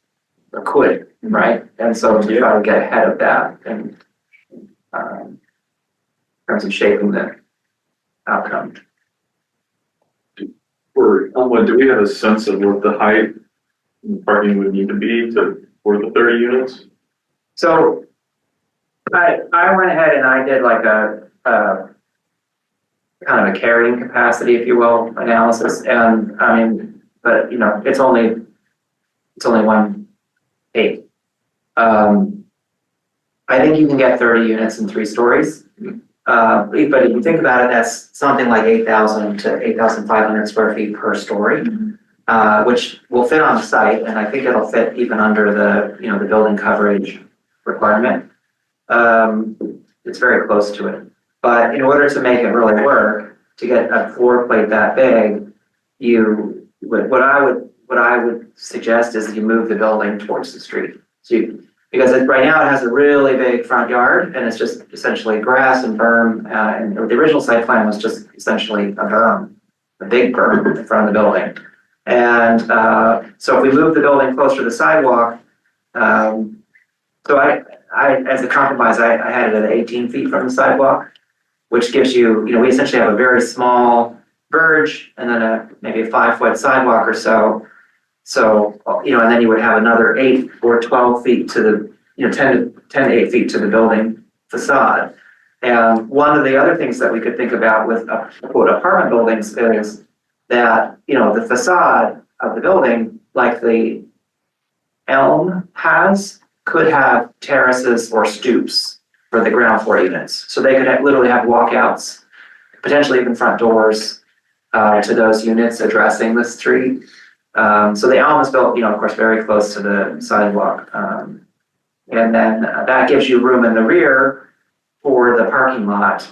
Or could, right? And so we try to get ahead of that and in terms of shaping the outcome. For Elmwood, do we have a sense of what the height and parking would need to be for the 30 units? So I went ahead and I did like a kind of a carrying capacity, if you will, analysis. And I mean, but you know, it's only 1/8. I think you can get 30 units in 3 stories. But if you think about it, that's something like 8,000 to 8,500 square feet per story. which will fit on the site, and I think it'll fit even under the, the building coverage requirement. It's very close to it. But in order to make it really work, to get a floor plate that big, what I would suggest is you move the building towards the street. Because right now it has a really big front yard and it's just essentially grass and berm, and the original site plan was just essentially a berm, a big berm in front of the building. And so if we move the building closer to the sidewalk, so I as a compromise, I had it at 18 feet from the sidewalk, which gives you, we essentially have a very small verge and then maybe a 5-foot sidewalk or so. So, and then you would have another 8 or 12 feet to the, 10 to 8 feet to the building facade. And one of the other things that we could think about with quote apartment buildings is that, the facade of the building, like the Elm has, could have terraces or stoops for the ground floor units. So they could literally have walkouts, potentially even front doors to those units addressing the street. So the Elm is built, of course, very close to the sidewalk. And then that gives you room in the rear for the parking lot.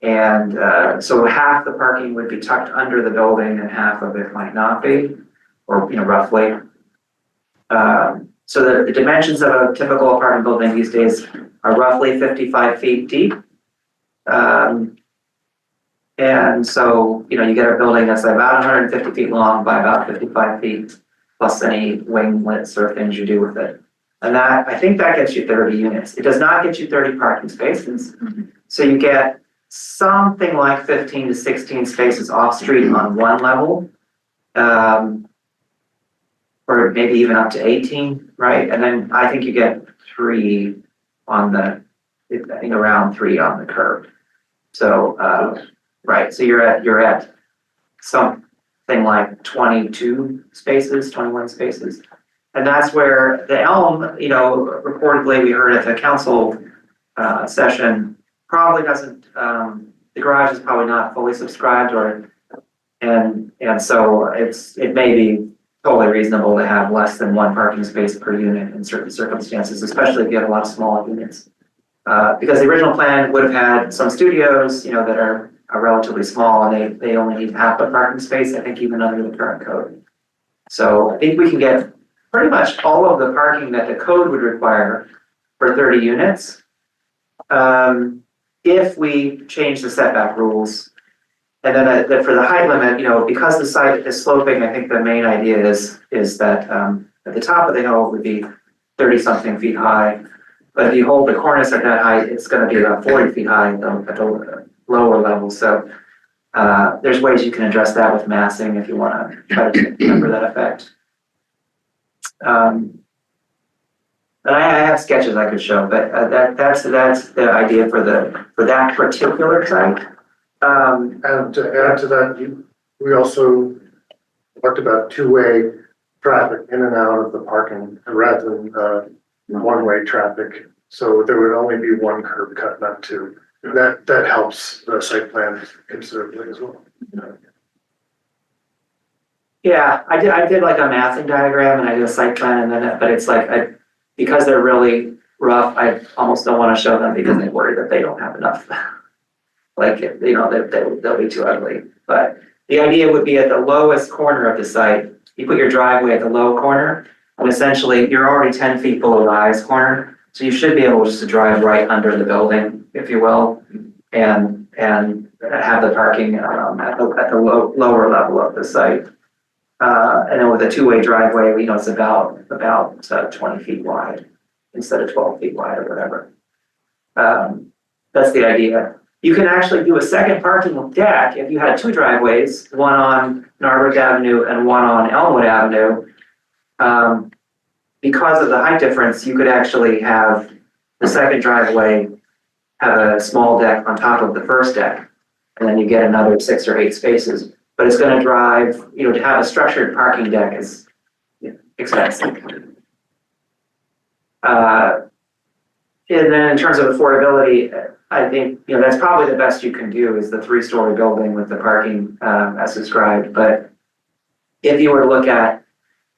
And so half the parking would be tucked under the building and half of it might not be, or, roughly. So the dimensions of a typical apartment building these days are roughly 55 feet deep. And so, you get a building that's about 150 feet long by about 55 feet, plus any winglets or things you do with it. And I think that gets you 30 units. It does not get you 30 parking spaces. So you get something like 15 to 16 spaces off street on one level. Or maybe even up to 18, right? And then I think you get 3 on I think around 3 on the curb. So, right, so you're at something like 22 spaces, 21 spaces. And that's where the Elm, reportedly we heard at the council session, probably doesn't, the garage is probably not fully subscribed and so it may be totally reasonable to have less than 1 parking space per unit in certain circumstances, especially if you have a lot of small units. Because the original plan would have had some studios, that are relatively small and they only need half a parking space, I think even under the current code. So I think we can get pretty much all of the parking that the code would require for 30 units. If we change the setback rules. And then for the height limit, because the site is sloping, I think the main idea is that at the top of the hill would be 30-something feet high. But if you hold the cornice at that height, it's going to be about 40 feet high at the lower level. So there's ways you can address that with massing if you want to try to remember that effect. And I have sketches I could show, but that's the idea for that particular site. And to add to that, we also talked about 2-way traffic in and out of the parking rather than 1-way traffic. So there would only be 1 curb cut, not 2. That helps the site plan considerably as well. Yeah, I did like a massing diagram and I did a site plan but it's like, because they're really rough, I almost don't want to show them because I'm worried that they don't have enough. Like, they'll be too ugly. But the idea would be at the lowest corner of the site, you put your driveway at the low corner, and essentially you're already 10 feet below the highest corner. So you should be able just to drive right under the building, if you will, and have the parking at the lower level of the site. And then with a 2-way driveway, it's about 20 feet wide instead of 12 feet wide or whatever. That's the idea. You can actually do a second parking deck if you had 2 driveways, one on Narberth Avenue and one on Elmwood Avenue. Because of the height difference, you could actually have the second driveway have a small deck on top of the first deck, and then you get another 6 or 8 spaces. But it's going to drive, to have a structured parking deck is expensive. And then in terms of affordability, I think, that's probably the best you can do is the 3-story building with the parking as described. But if you were to look at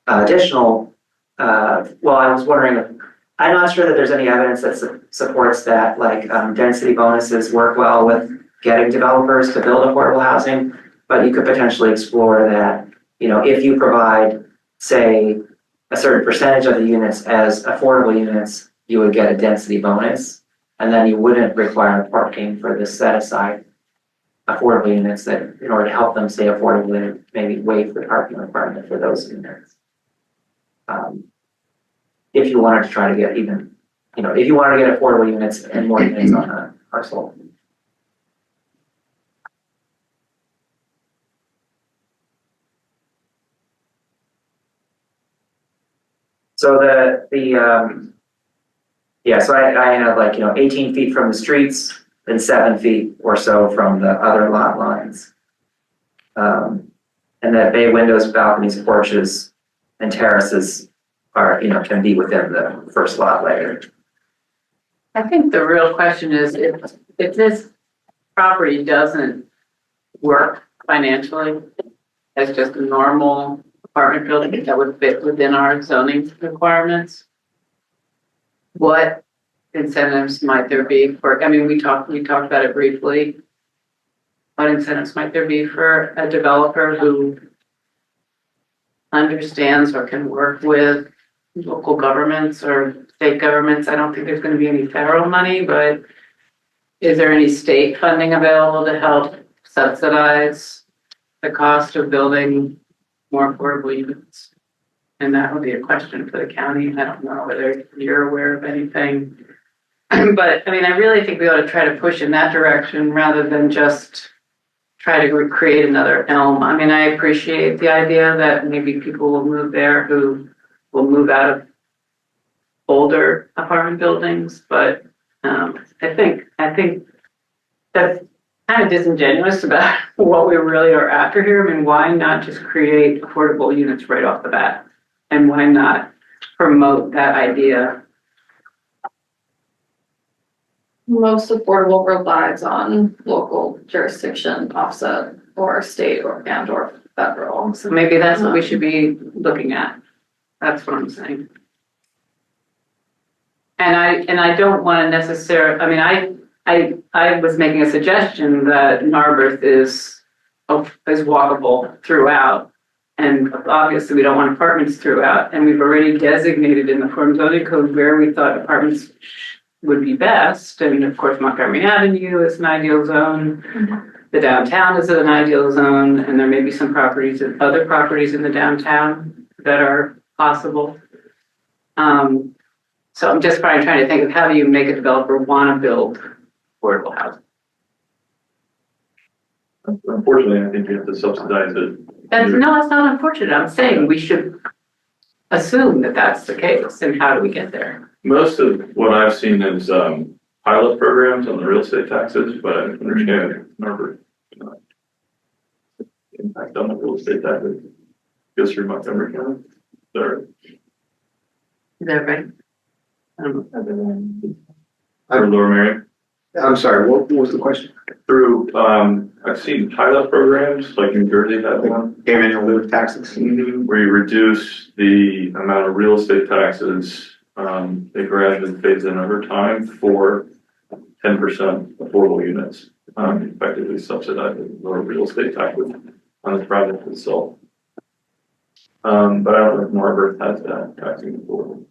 additional, well, I was wondering, I'm not sure that there's any evidence that supports that, like, density bonuses work well with getting developers to build affordable housing, but you could potentially explore that, you know, if you provide, say, a certain percentage of the units as affordable units, you would get a density bonus, and then you wouldn't require parking for the set aside affordable units that, in order to help them stay affordable, they maybe waive the parking requirement for those units. If you wanted to try to get even, you know, if you wanted to get affordable units and more units on a parcel. So so I have like, you know, 18 feet from the streets and 7 feet or so from the other lot lines. And that bay windows, balconies, porches, and terraces are, you know, can be within the first lot layer. I think the real question is if this property doesn't work financially as just a normal apartment building that would fit within our zoning requirements, what incentives might there be for, I mean, we talked about it briefly. What incentives might there be for a developer who understands or can work with local governments or state governments? I don't think there's going to be any federal money, but is there any state funding available to help subsidize the cost of building more affordable units? And that would be a question for the county. I don't know whether you're aware of anything. But I mean, I really think we ought to try to push in that direction rather than just try to create another Elm. I mean, I appreciate the idea that maybe people will move there who will move out of older apartment buildings, but I think that's kind of disingenuous about what we really are after here. I mean, why not just create affordable units right off the bat? And why not promote that idea? Most affordable relies on local jurisdiction offset or state or federal. So maybe that's what we should be looking at. That's what I'm saying. And I don't want to necessarily, I mean, I was making a suggestion that Narberth is walkable throughout. And obviously we don't want apartments throughout. And we've already designated in the form zoning code where we thought apartments would be best. And of course, Montgomery Avenue is an ideal zone. Mm-hmm. The downtown is an ideal zone. And there may be some properties, other properties in the downtown that are possible. So I'm just trying to think of how do you make a developer want to build affordable housing? Unfortunately, I think you have to subsidize it. That's not unfortunate. I'm saying we should assume that that's the case. And how do we get there? Most of what I've seen is pilot programs on the real estate taxes, but I understand Norbert impact on the real estate taxes goes through Montgomery County. Sorry. Is that right? Or Lower Merion. I'm sorry, what was the question? Through, I've seen pilot programs, like New Jersey had one. Came in lieu of taxes? Where you reduce the amount of real estate taxes, they gradually phase in over time for 10% affordable units, effectively subsidizing lower real estate taxes on the project itself. But I don't know if Norbert has that taxing affordable.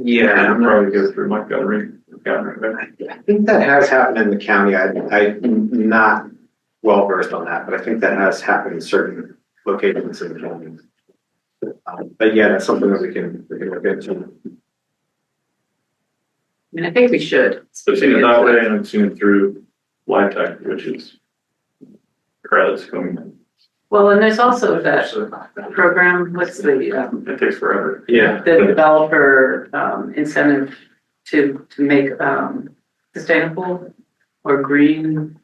Yeah, Probably go through Montgomery. I think that has happened in the county. I'm not well versed on that, but I think that has happened in certain locations in the county. But yeah, that's something that we can look into. I mean, I think we should. I've seen it that way, and I've seen it through LIHTC, which is credits coming in. Well, and there's also that program, what's the, It takes forever. Yeah. the developer incentive to make sustainable or green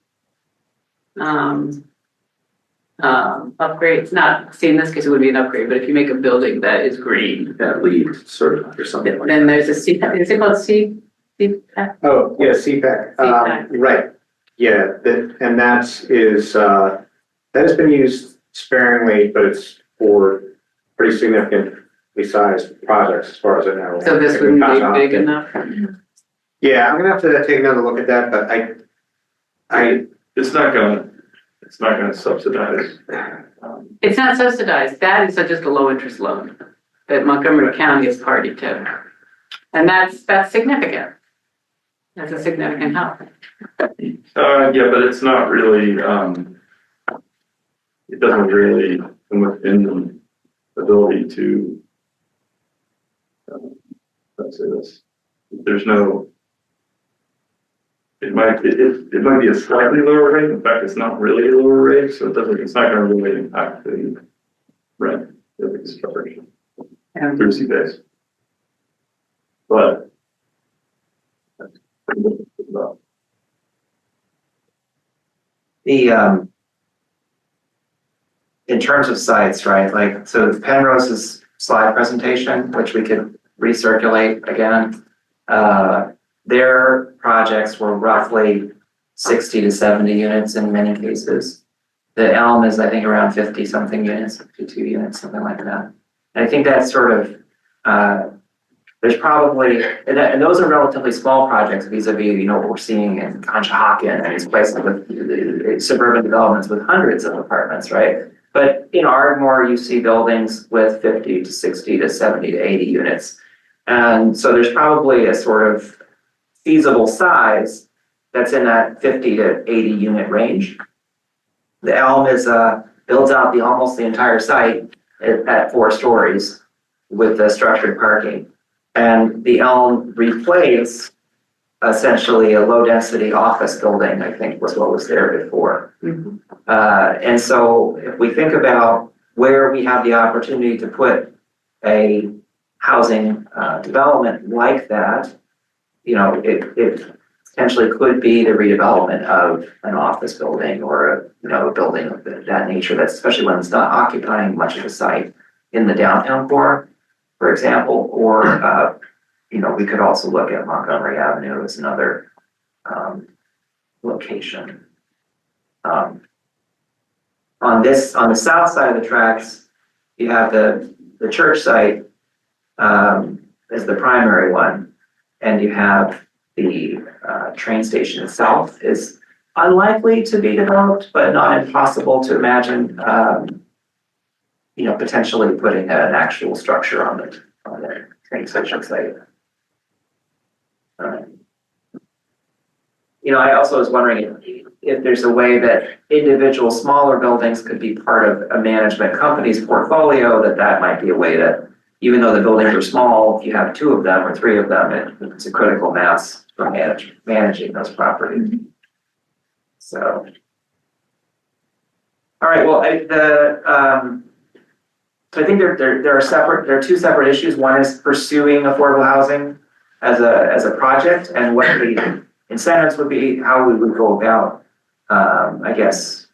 upgrades. Not, see, in this case, it would be an upgrade, but if you make a building that is green, That lead certified or something like then that. there's a CPAC, is it called CPAC? Oh, yeah, CPAC. CPAC. Right. Yeah, that has been used sparingly, but it's for pretty significantly sized projects as far as I know. So this wouldn't be big enough? Yeah, I'm gonna have to take another look at that, but It's not gonna subsidize. It's not subsidized, that is just a low interest loan that Montgomery County is party to. And that's significant. That's a significant help. Yeah, but it's not really, it doesn't really come within the ability to, let's say this, there's no, it might be a slightly lower rate. In fact, it's not really a lower rate, so it's not gonna really impact the rent, the lease coverage through C-base. But The, in terms of sites, right, like, so Penrose's slide presentation, which we could recirculate again, their projects were roughly 60 to 70 units in many cases. The Elm is, I think, around 50 something units, 52 units, something like that. And I think that's sort of, there's probably, and those are relatively small projects vis-a-vis, you know, what we're seeing in Conshohocken and these places with suburban developments with hundreds of apartments, right? But in Ardmore, you see buildings with 50 to 60 to 70 to 80 units. And so there's probably a sort of feasible size that's in that 50 to 80 unit range. The Elm is, builds out almost the entire site at 4 stories with the structured parking. And the Elm replaced essentially a low-density office building, I think was what was there before. And so if we think about where we have the opportunity to put a housing development like that, you know, it potentially could be the redevelopment of an office building or a building of that nature, that's especially when it's not occupying much of the site in the downtown core, for example, or we could also look at Montgomery Avenue as another location. On the south side of the tracks, you have the church site as the primary one, and you have the train station itself is unlikely to be developed, but not impossible to imagine. Potentially putting an actual structure on the train station site. I also was wondering if there's a way that individual smaller buildings could be part of a management company's portfolio, that might be a way to, even though the buildings are small, if you have 2 of them or 3 of them, it's a critical mass for managing those properties. So, all right, well, so I think there are 2 separate issues. One is pursuing affordable housing as a project, and what the incentives would be, how we would go about, I guess,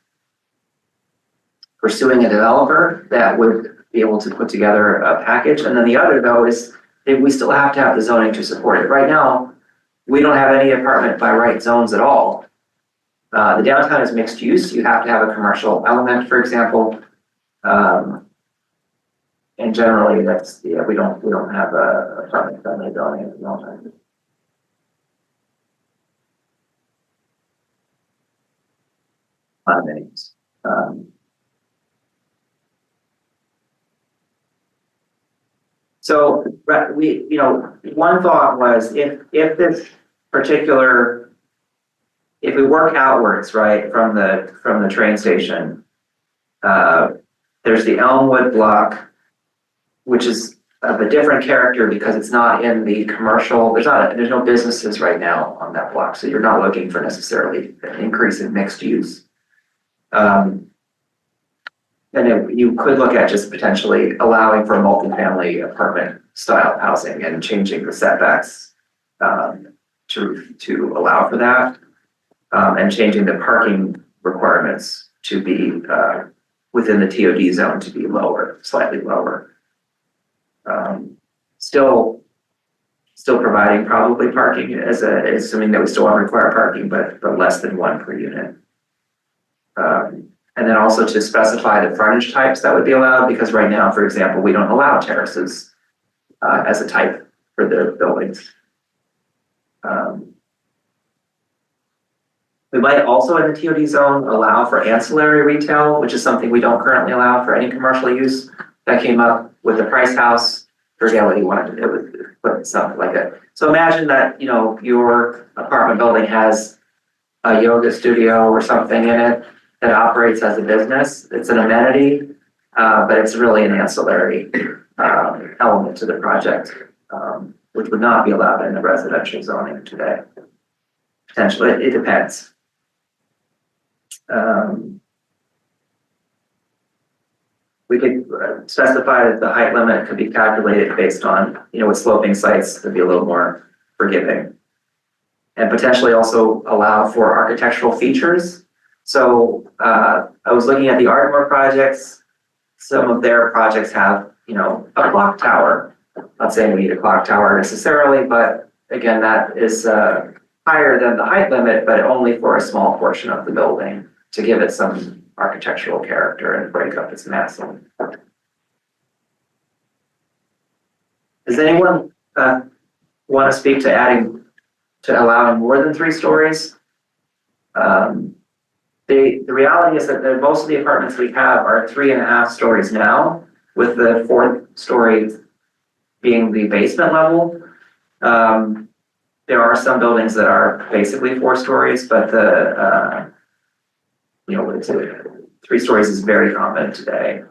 pursuing a developer that would be able to put together a package. And then the other, though, is that we still have to have the zoning to support it. Right now, we don't have any apartment by right zones at all. The downtown is mixed use. You have to have a commercial element, for example. And generally, we don't have a apartment friendly zoning at the moment. Condominiums. So one thought was if we work outwards, right, from the train station, there's the Elmwood block, which is of a different character because it's not in the commercial, there's no businesses right now on that block, so you're not looking for necessarily an increase in mixed use. And you could look at just potentially allowing for multifamily apartment style housing and changing the setbacks to allow for that, and changing the parking requirements to be within the TOD zone to be lower, slightly lower. Still providing probably parking assuming that we still want to require parking, but less than 1 per unit. And then also to specify the frontage types that would be allowed, because right now, for example, we don't allow terraces as a type for the buildings. We might also in the TOD zone allow for ancillary retail, which is something we don't currently allow for any commercial use. That came up with the Price House. Forget what he wanted to do with put something like that. So imagine that, you know, your apartment building has a yoga studio or something in it that operates as a business. It's an amenity, but it's really an ancillary element to the project, which would not be allowed in the residential zoning today. Potentially, it depends. We could specify that the height limit could be calculated based on, you know, with sloping sites to be a little more forgiving. And potentially also allow for architectural features. So I was looking at the Ardmore projects. Some of their projects have, you know, a clock tower. Not saying we need a clock tower necessarily, but again, that is higher than the height limit, but only for a small portion of the building to give it some architectural character and break up its massing. Does anyone want to speak to allowing more than 3 stories? The reality is that most of the apartments we have are 3.5 stories now, with the 4th story being the basement level. There are some buildings that are basically 4 stories, but you know, 3 stories is very common today.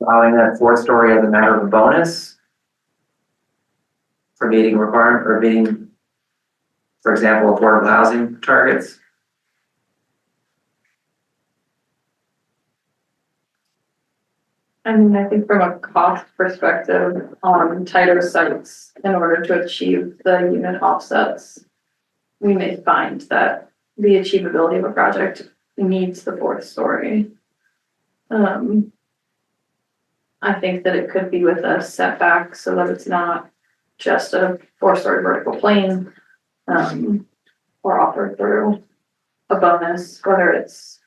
Allowing that 4th story as a matter of a bonus for meeting requirement or meeting, for example, affordable housing targets. I mean, I think from a cost perspective, on tighter sites, in order to achieve the unit offsets, we may find that the achievability of a project needs the 4th story. I think that it could be with a setback so that it's not just a 4-story vertical plane, or offered through a bonus, whether it's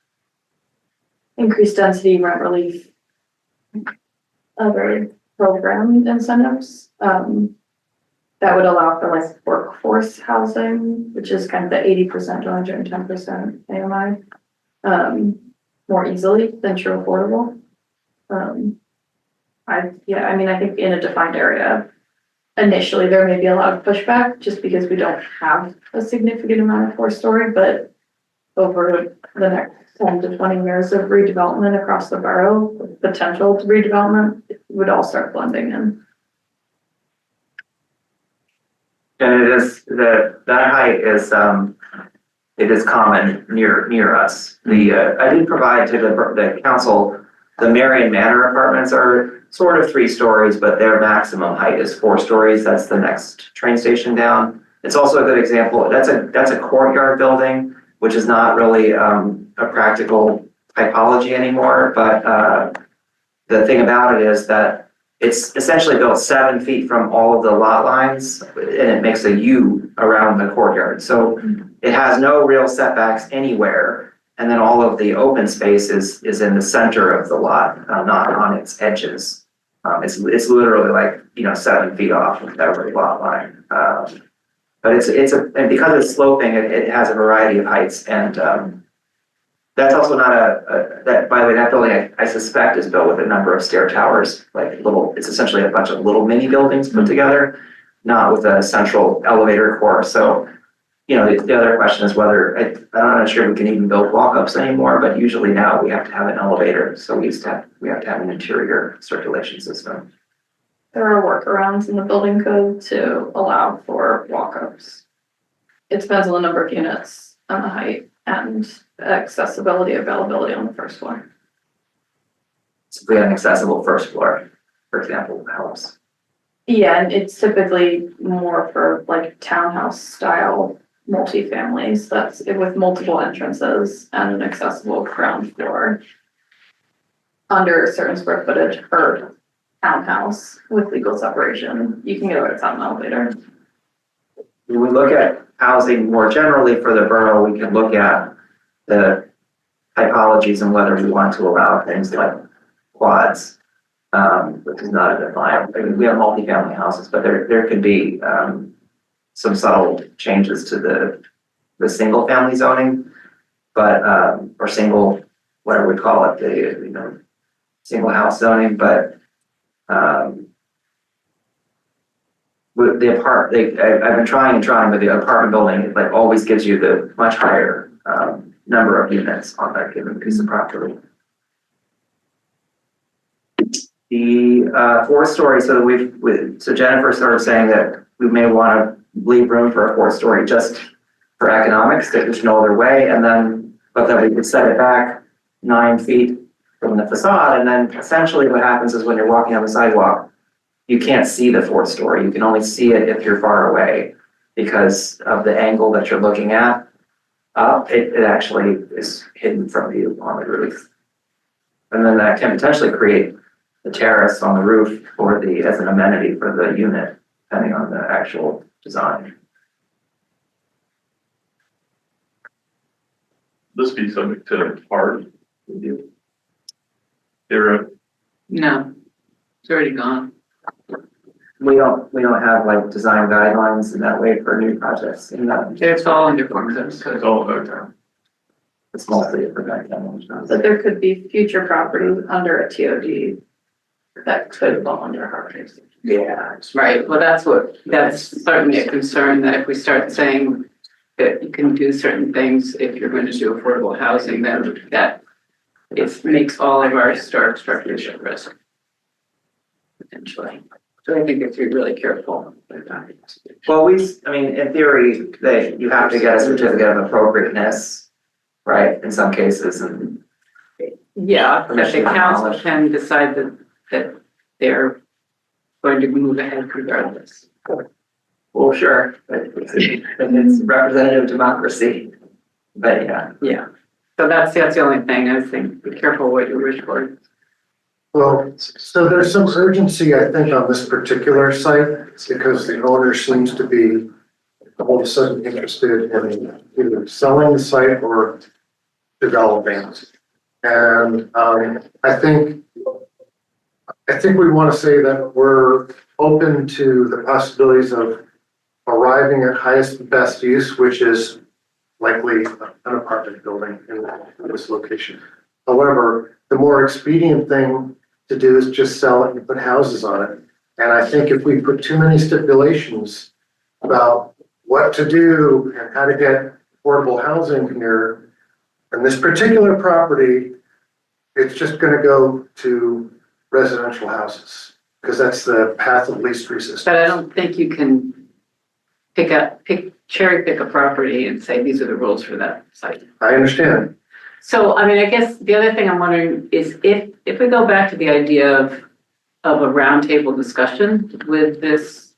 increased density, rent relief, other program incentives, that would allow for like workforce housing, which is kind of the 80% to 110% AMI, more easily than true affordable. I think in a defined area, initially there may be a lot of pushback just because we don't have a significant amount of 4-story, but over the next 10 to 20 years of redevelopment across the borough, potential to redevelopment, it would all start blending in. And it is that height is it is common near us. I did provide to the council, the Marion Manor apartments are sort of 3 stories, but their maximum height is 4 stories. That's the next train station down. It's also a good example. That's a courtyard building, which is not really a practical typology anymore. But the thing about it is that it's essentially built 7 feet from all of the lot lines, and it makes a U around the courtyard. So it has no real setbacks anywhere. And then all of the open space is in the center of the lot, not on its edges. It's literally like, you know, 7 feet off of every lot line. But and because it's sloping, it has a variety of heights, and that's also not that, by the way, that building I suspect is built with a number of stair towers, like it's essentially a bunch of little mini buildings put together, not with a central elevator core. So, you know, the other question is whether, I'm not sure we can even build walk-ups anymore, but usually now we have to have an elevator. So we have to have an interior circulation system. There are workarounds in the building code to allow for walk-ups. It depends on the number of units and the height and accessibility, availability on the 1st floor. So if we have an accessible 1st floor, for example, helps. Yeah, and it's typically more for like townhouse style multifamilies. That's with multiple entrances and an accessible ground floor under a certain square footage per townhouse with legal separation, you can get a town elevator. When we look at housing more generally for the borough, we can look at the typologies and whether we want to allow things like quads, which is not a defined, I mean, we have multifamily houses, but there could be, some subtle changes to the single family zoning, but, or single, whatever we call it, the, single house zoning, but, with the I've been trying, but the apartment building, it like always gives you the much higher, number of units on that given piece of property. The, fourth story, so so Jennifer started saying that we may want to leave room for a fourth story just for economics, that there's no other way, but then we could set it back 9 feet from the facade, and then essentially what happens is when you're walking on the sidewalk, you can't see the fourth story. You can only see it if you're far away because of the angle that you're looking at. It actually is hidden from view on the roof. And then that can potentially create the terrace on the roof as an amenity for the unit, depending on the actual design. This be subject to hard review. There, No, it's already gone. We don't have like design guidelines in that way for new projects in that. It's all under form of code. it's all about It's mostly for that kind of. But there could be future property under a TOD that could fall under hard. Yeah. Right, well, that's certainly a concern, that if we start saying that you can do certain things if you're going to do affordable housing, then that it makes all of our historic structures at risk. Potentially. So I think if you're really careful with that. Well, in theory, you have to get a certificate of appropriateness, right, in some cases, and. Yeah, that the council can decide that they're going to move ahead regardless. Well, sure, but it's representative democracy, but yeah. Yeah, so that's the only thing, I think, be careful what you wish for. Well, so there's some urgency, I think, on this particular site because the owner seems to be all of a sudden interested in either selling the site or developing. And I think we want to say that we're open to the possibilities of arriving at highest and best use, which is likely an apartment building in this location. However, the more expedient thing to do is just sell it and put houses on it. And I think if we put too many stipulations about what to do and how to get affordable housing here, and this particular property, it's just going to go to residential houses because that's the path of least resistance. But I don't think you can cherry pick a property and say, these are the rules for that site. I understand. So, I guess the other thing I'm wondering is if we go back to the idea of a roundtable discussion with this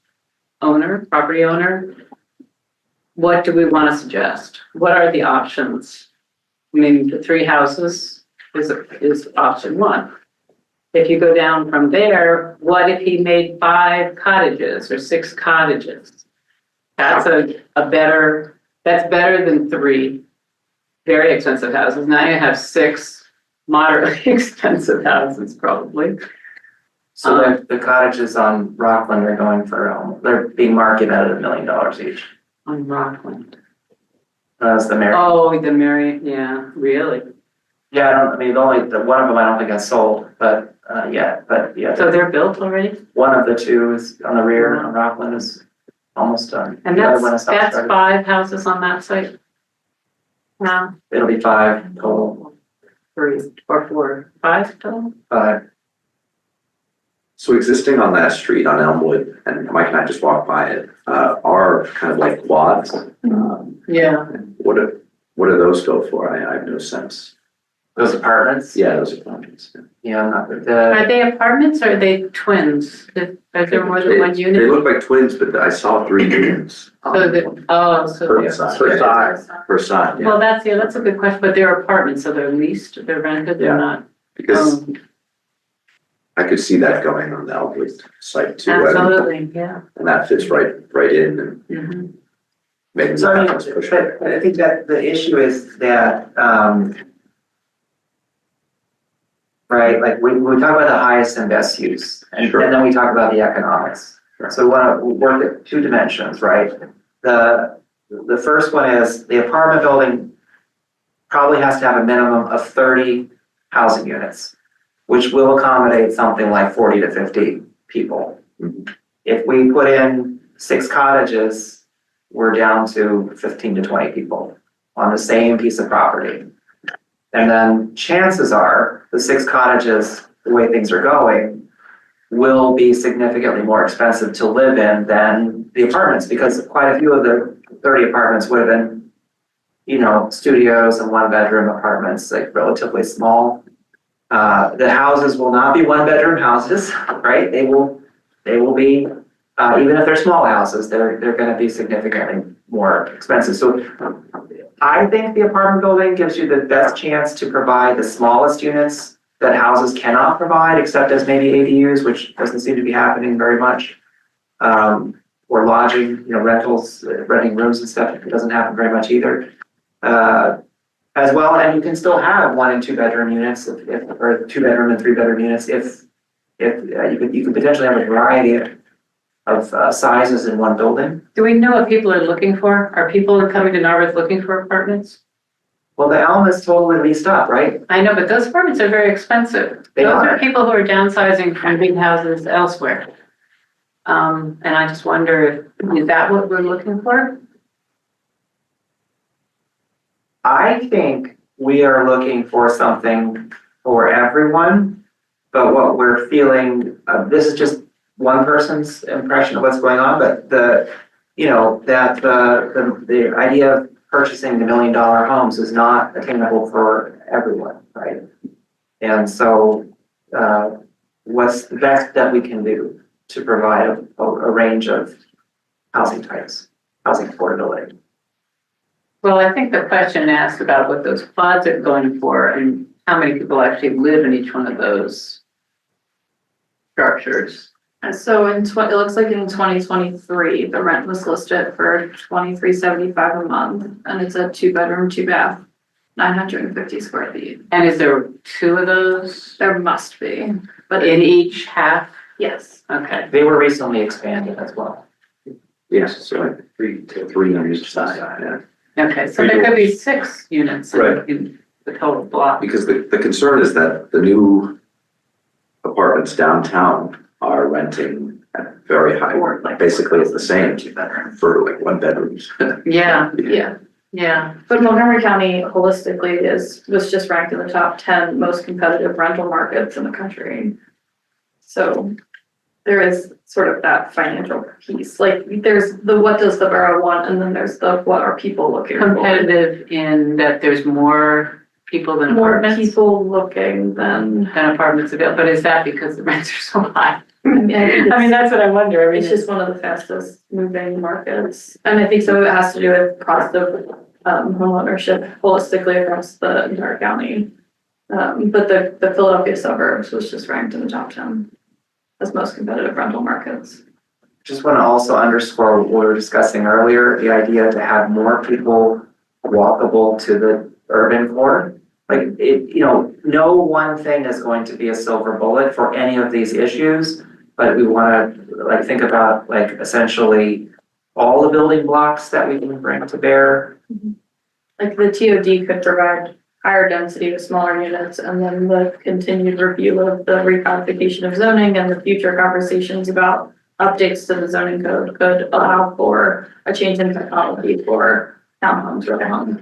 property owner, what do we want to suggest? What are the options? The 3 houses is option 1. If you go down from there, what if he made 5 cottages or 6 cottages? That's that's better than 3 very expensive houses. Now you have 6 moderately expensive houses, probably. So the cottages on Rockland are going for, they're being marketed at $1 million each. On Rockland. That's the Marriott. Oh, the Marriott, yeah, really? Yeah, one of them I don't think has sold, but yeah. So they're built already? One of the 2 is on the rear on Rockland is almost done. And The other one is not that's started. 5 houses on that site? No, It'll be 5 total. 3 or 4, 5 total? 5. So existing on that street on Elmwood, and Mike and I just walked by it, are kind of like quads. Yeah. What do those go for? I have no sense. Those apartments? Yeah, those are apartments. Yeah, not Are they apartments or are they twins? Are there more than one They unit? look like twins, but I saw 3 units. So Per side, yeah. well, that's a good question, but they're apartments, so they're leased, they're rented, they're Yeah. not. Because I could see that going on the Elmwood site too. Absolutely, yeah. And that fits right in and Mhm. maybe. So I mean, that's push it. but I think that the issue is that, right, like we talk about the highest and best use, and Sure. then we talk about the economics. So we want to work at two dimensions, right? The first one is the apartment building probably has to have a minimum of 30 housing units, which will accommodate something like 40 to 50 people. If we put in 6 cottages, we're down to 15 to 20 people on the same piece of property. And then chances are the 6 cottages, the way things are going, will be significantly more expensive to live in than the apartments, because quite a few of the 30 apartments would have been, you know, studios and 1-bedroom apartments, like relatively small. The houses will not be 1-bedroom houses, right? They will be, even if they're small houses, they're gonna be significantly more expensive. So I think the apartment building gives you the best chance to provide the smallest units that houses cannot provide, except as maybe ADUs, which doesn't seem to be happening very much. Or lodging, you know, rentals, renting rooms and stuff, it doesn't happen very much either. As well, and you can still have 1 and 2 bedroom units, or 2-bedroom and 3-bedroom units, if you could potentially have a variety of sizes in one building. Do we know what people are looking for? Are people coming to Narberth looking for apartments? Well, the Elm is totally leased up, right? I know, but those apartments are very expensive. They Those are. are people who are downsizing from big houses elsewhere. And I just wonder, is that what we're looking for? I think we are looking for something for everyone, but what we're feeling, this is just one person's impression of what's going on, but the idea of purchasing the $1 million homes is not attainable for everyone, right? And so, what's the best that we can do to provide a range of housing types, housing affordability? Well, I think the question asked about what those pods are going for and how many people actually live in each one of those structures. And so it looks like in 2023, the rent was listed for $23.75 a month, and it's a 2-bedroom, 2-bath, 950 square feet. And is there 2 of those There must be, but in each half? yes. Okay. They were recently expanded as well. Yes, so like 3 on each side, yeah. Okay, so there could be 6 units in the total block. Because the concern is that the new apartments downtown are renting at very high, Or like basically it's the same 2-bedroom. for like 1-bedrooms. Yeah, Yeah, yeah. but Montgomery County holistically was just ranked in the top 10 most competitive rental markets in the country. So there is sort of that financial piece, like there's the what does the borough want, and then there's the what are people looking for. Competitive in that there's more people than More apartments? people looking than, Than apartments available, but is that because the rents are so high? I mean, I mean, that's what I wonder. I mean, it's just one of the fastest moving markets. And I think some of it has to do with cost of homeownership holistically across the entire county. But the Philadelphia suburbs was just ranked in the top 10 as most competitive rental markets. Just want to also underscore what we were discussing earlier, the idea to have more people walkable to the urban core. Like it, you know, no one thing is going to be a silver bullet for any of these issues, but we want to like think about like essentially all the building blocks that we can bring to bear. Like the TOD could provide higher density with smaller units, and then the continued review of the recodification of zoning and the future conversations about updates to the zoning code could allow for a change in technology for townhomes or homes.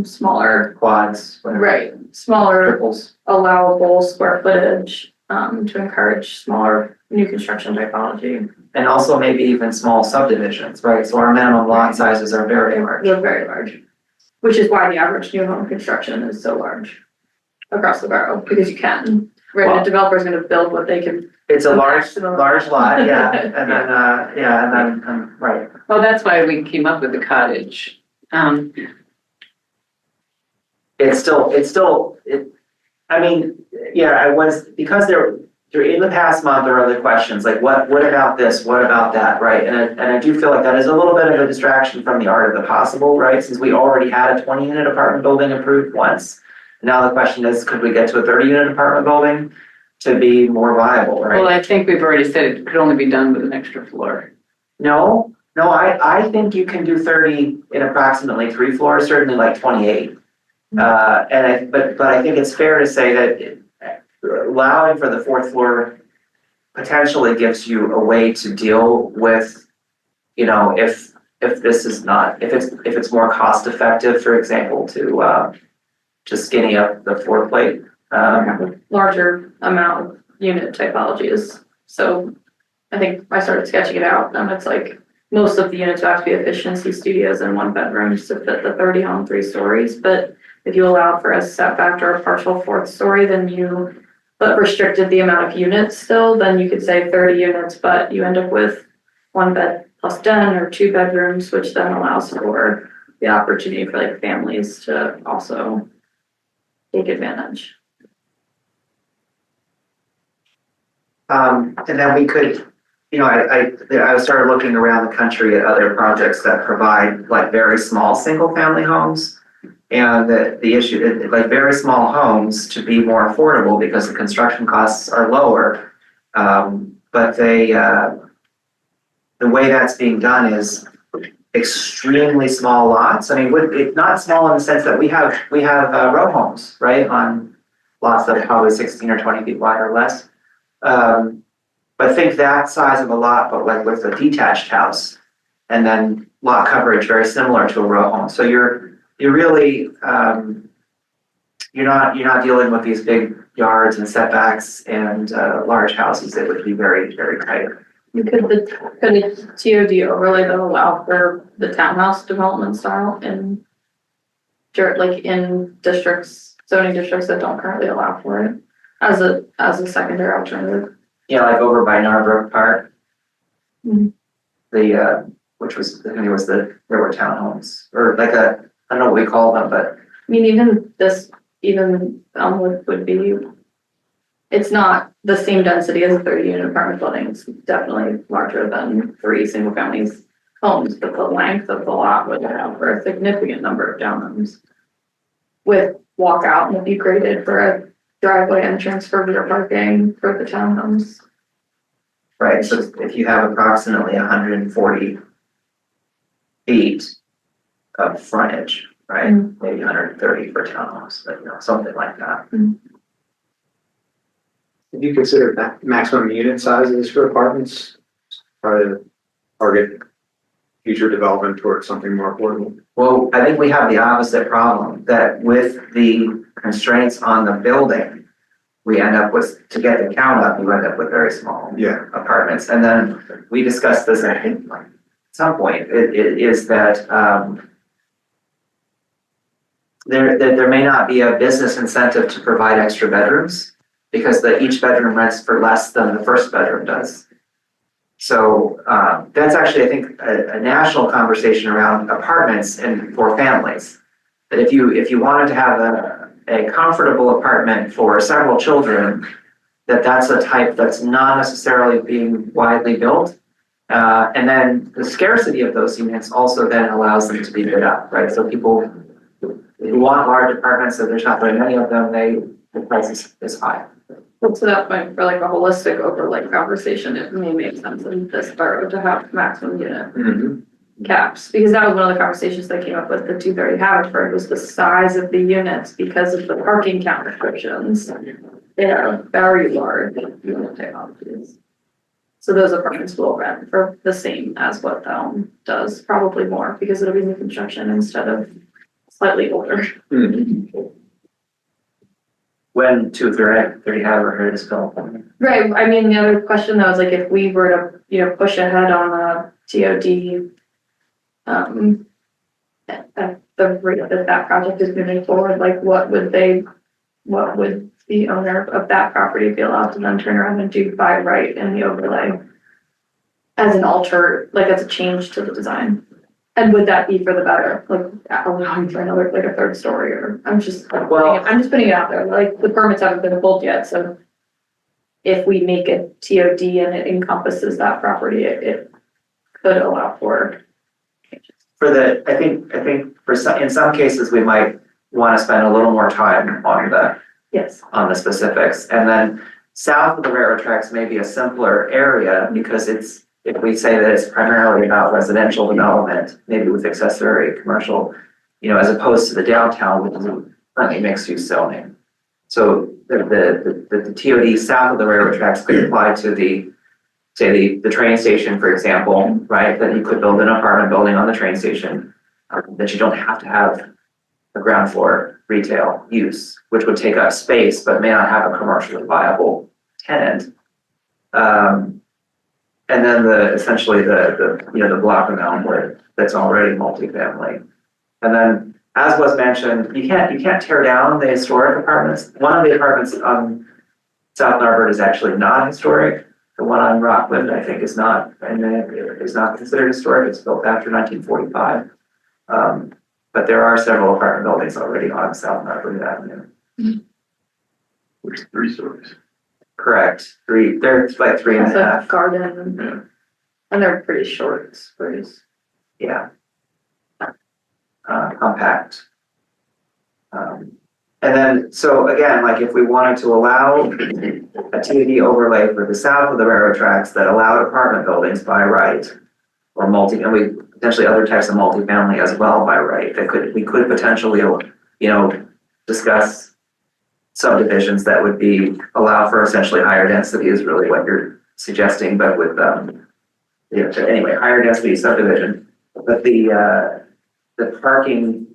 Smaller, Quads, whatever. right, smaller Triples. allowable square footage, to encourage smaller new construction typology. And also maybe even small subdivisions, right? So our minimum lot sizes are very large. They're very large, which is why the average new home construction is so large across the borough, because you can, right? Well- The developer's gonna build what they can. It's a The large maximum. lot, yeah, and then, right. well, that's why we came up with the cottage. I mean, yeah, because in the past month, there are other questions, like what about this, what about that, right? And I do feel like that is a little bit of a distraction from the art of the possible, right? Since we already had a 20-unit apartment building approved once. Now the question is, could we get to a 30-unit apartment building to be more viable, right? Well, I think we've already said it could only be done with an extra floor. No, I think you can do 30 in approximately 3 floors, certainly like 28. But I think it's fair to say that allowing for the 4th floor potentially gives you a way to deal with, if this is not, if it's more cost effective, for example, to just skinny up the floor plate. Larger amount of unit typologies. So I think I started sketching it out, and it's like most of the units have to be efficiency studios and 1 bedrooms to fit the 30 on 3 stories. But if you allow for a setback or a partial 4th story, but restricted the amount of units still, then you could say 30 units, but you end up with 1 bed plus den or 2 bedrooms, which then allows for the opportunity for like families to also take advantage. And then we could, I started looking around the country at other projects that provide like very small single family homes. And the issue, like very small homes to be more affordable because the construction costs are lower. But the way that's being done is extremely small lots. I mean, it's not small in the sense that we have row homes, right? On lots that are probably 16 or 20 feet wide or less. But think that size of a lot, but like with a detached house, and then lot coverage very similar to a row home. So you're really you're not dealing with these big yards and setbacks and large houses that would be very, very tight. You could the TOD overlay that allow for the townhouse development style in districts, zoning districts that don't currently allow for it as a secondary alternative. Yeah, like over by Narbrook Park. Mhm. There were townhomes or like I don't know what we call them, but I mean, even Elmwood would be, it's not the same density as a 30-unit apartment building. It's definitely larger than 3 single family homes, but the length of the lot would allow for a significant number of townhomes with walkout and would be graded for a driveway entrance for rear parking for the townhomes. right. So if you have approximately 140 feet of frontage, right? Maybe 130 for townhomes, but something like that. Have you considered that maximum unit sizes for apartments? Try to target future development towards something more affordable? Well, I think we have the opposite problem, that with the constraints on the building, we end up with, to get the count up, you end up with very small apartments. And then we discussed this, I think, at some point, it is that there may not be a business incentive to provide extra bedrooms because each bedroom rents for less than the first bedroom does. So that's actually, I think, a national conversation around apartments and for families. That if you wanted to have a comfortable apartment for several children, that's a type that's not necessarily being widely built. And then the scarcity of those units also then allows them to be bid up, right? So people who want large apartments, if there's not very many of them, the price is high. Well, to that point, for like a holistic overlay conversation, it may make sense in this borough to have maximum unit caps, because that was one of the conversations that came up with the 230 Haverford was the size of the units because of the parking count restrictions. They are very large unit technologies. So those apartments will rent for the same as what the home does, probably more because it'll be new construction instead of slightly older. When 230 Haverford is built. Right. I mean, the other question though is like if we were to, push ahead on a TOD, at the rate that project is moving forward, like what would the owner of that property be allowed to then turn around and do by right in the overlay as an as a change to the design? And would that be for the better, like allowing for another, like a 3rd story, or I'm just putting it out there, like the permits haven't been pulled yet, so. if we make a TOD and it encompasses that property, it could allow for. For the, I think for some, in some cases, we might want to spend a little more time Yes. on the specifics. And then south of the railroad tracks may be a simpler area because it's, if we say that it's primarily about residential development, maybe with accessory commercial, you know, as opposed to the downtown, which is currently mixed use zoning. So the TOD south of the railroad tracks could apply to the, say, the train station, for example, right? That you could build an apartment building on the train station, that you don't have to have a ground floor retail use, which would take up space, but may not have a commercially viable tenant. And then essentially the block amount where that's already multifamily. And then, as was mentioned, you can't tear down the historic apartments. One of the apartments on South Narbert is actually not historic. The one on Rockland, I think, is not, and it is not considered historic. It's built after 1945. But there are several apartment buildings already on South Narbert Avenue. Which is 3 stories. Correct. They're like 3 and a It's a half. garden and they're pretty short space. Yeah. Compact. And then, so again, like if we wanted to allow a TOD overlay for the south of the railroad tracks that allowed apartment buildings by right, or and we potentially other types of multifamily as well by right, we could potentially, you know, discuss subdivisions that would allow for essentially higher density is really what you're suggesting, but with, you know, anyway, higher density subdivision. But the parking,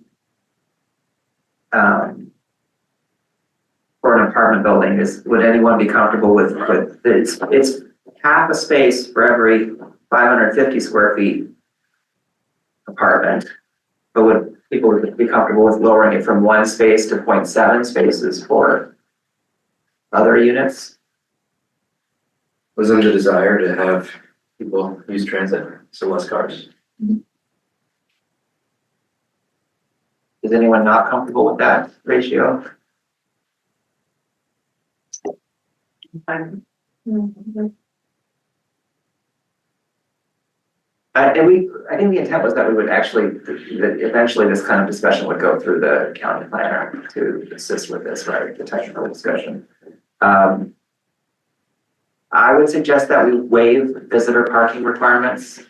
for an apartment building would anyone be comfortable with it's half a space for every 550 square feet apartment, but would people be comfortable with lowering it from 1 space to 0.7 spaces for other units? Wasn't the desire to have people use transit, so less cars? Is anyone not comfortable with that ratio? I think the intent was that we would actually, that eventually this kind of discussion would go through the county planner to assist with this, right, the technical discussion. I would suggest that we waive visitor parking requirements.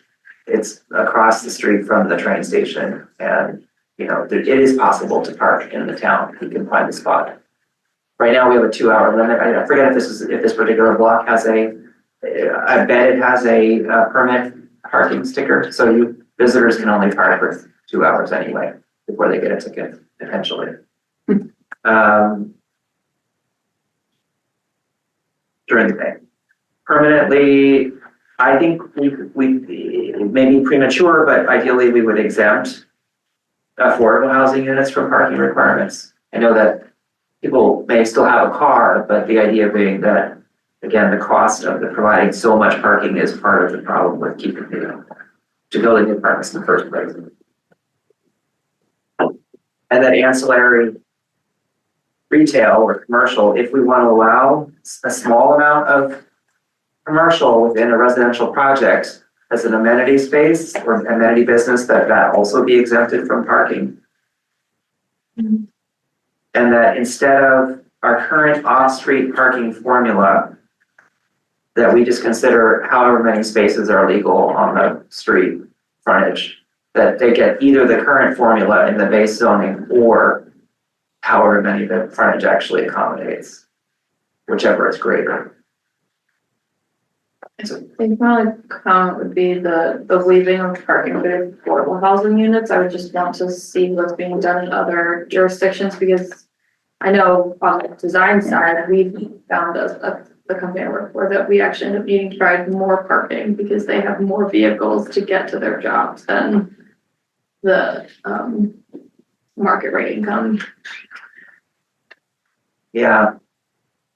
It's across the street from the train station, and you know, it is possible to park in the town. You can find a spot. Right now, we have a 2-hour limit. I forget if this particular block has I bet it has a permit parking sticker, so visitors can only park for 2 hours anyway before they get a ticket, potentially. During the day. Permanently, I think it may be premature, but ideally we would exempt affordable housing units from parking requirements. I know that people may still have a car, but the idea being that, again, the cost of providing so much parking is part of the problem with keeping to building the apartments in the first place. And then ancillary retail or commercial, if we want to allow a small amount of commercial within a residential project as an amenity space or amenity business, that also be exempted from parking. And that instead of our current off-street parking formula, that we just consider however many spaces are legal on the street frontage, that they get either the current formula in the base zoning or however many the frontage actually accommodates, whichever is greater. I think my only comment would be the waiving of parking for affordable housing units. I would just want to see what's being done in other jurisdictions, because I know on the design side, we found the company I work for that we actually end up needing to provide more parking because they have more vehicles to get to their jobs than the market rate income. Yeah.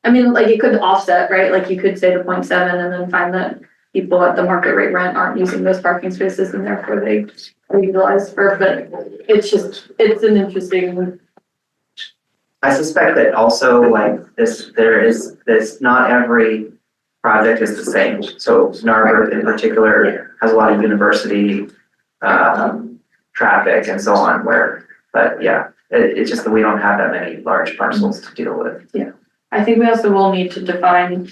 I mean, like it could offset, right? Like you could say the 0.7 and then find that people at the market rate rent aren't using those parking spaces and therefore they are utilized for, but it's an interesting. I suspect that also like not every project is the same. So Narberth in particular has a lot of university, traffic and so on but yeah, it's just that we don't have that many large parcels to deal with. I think we also will need to define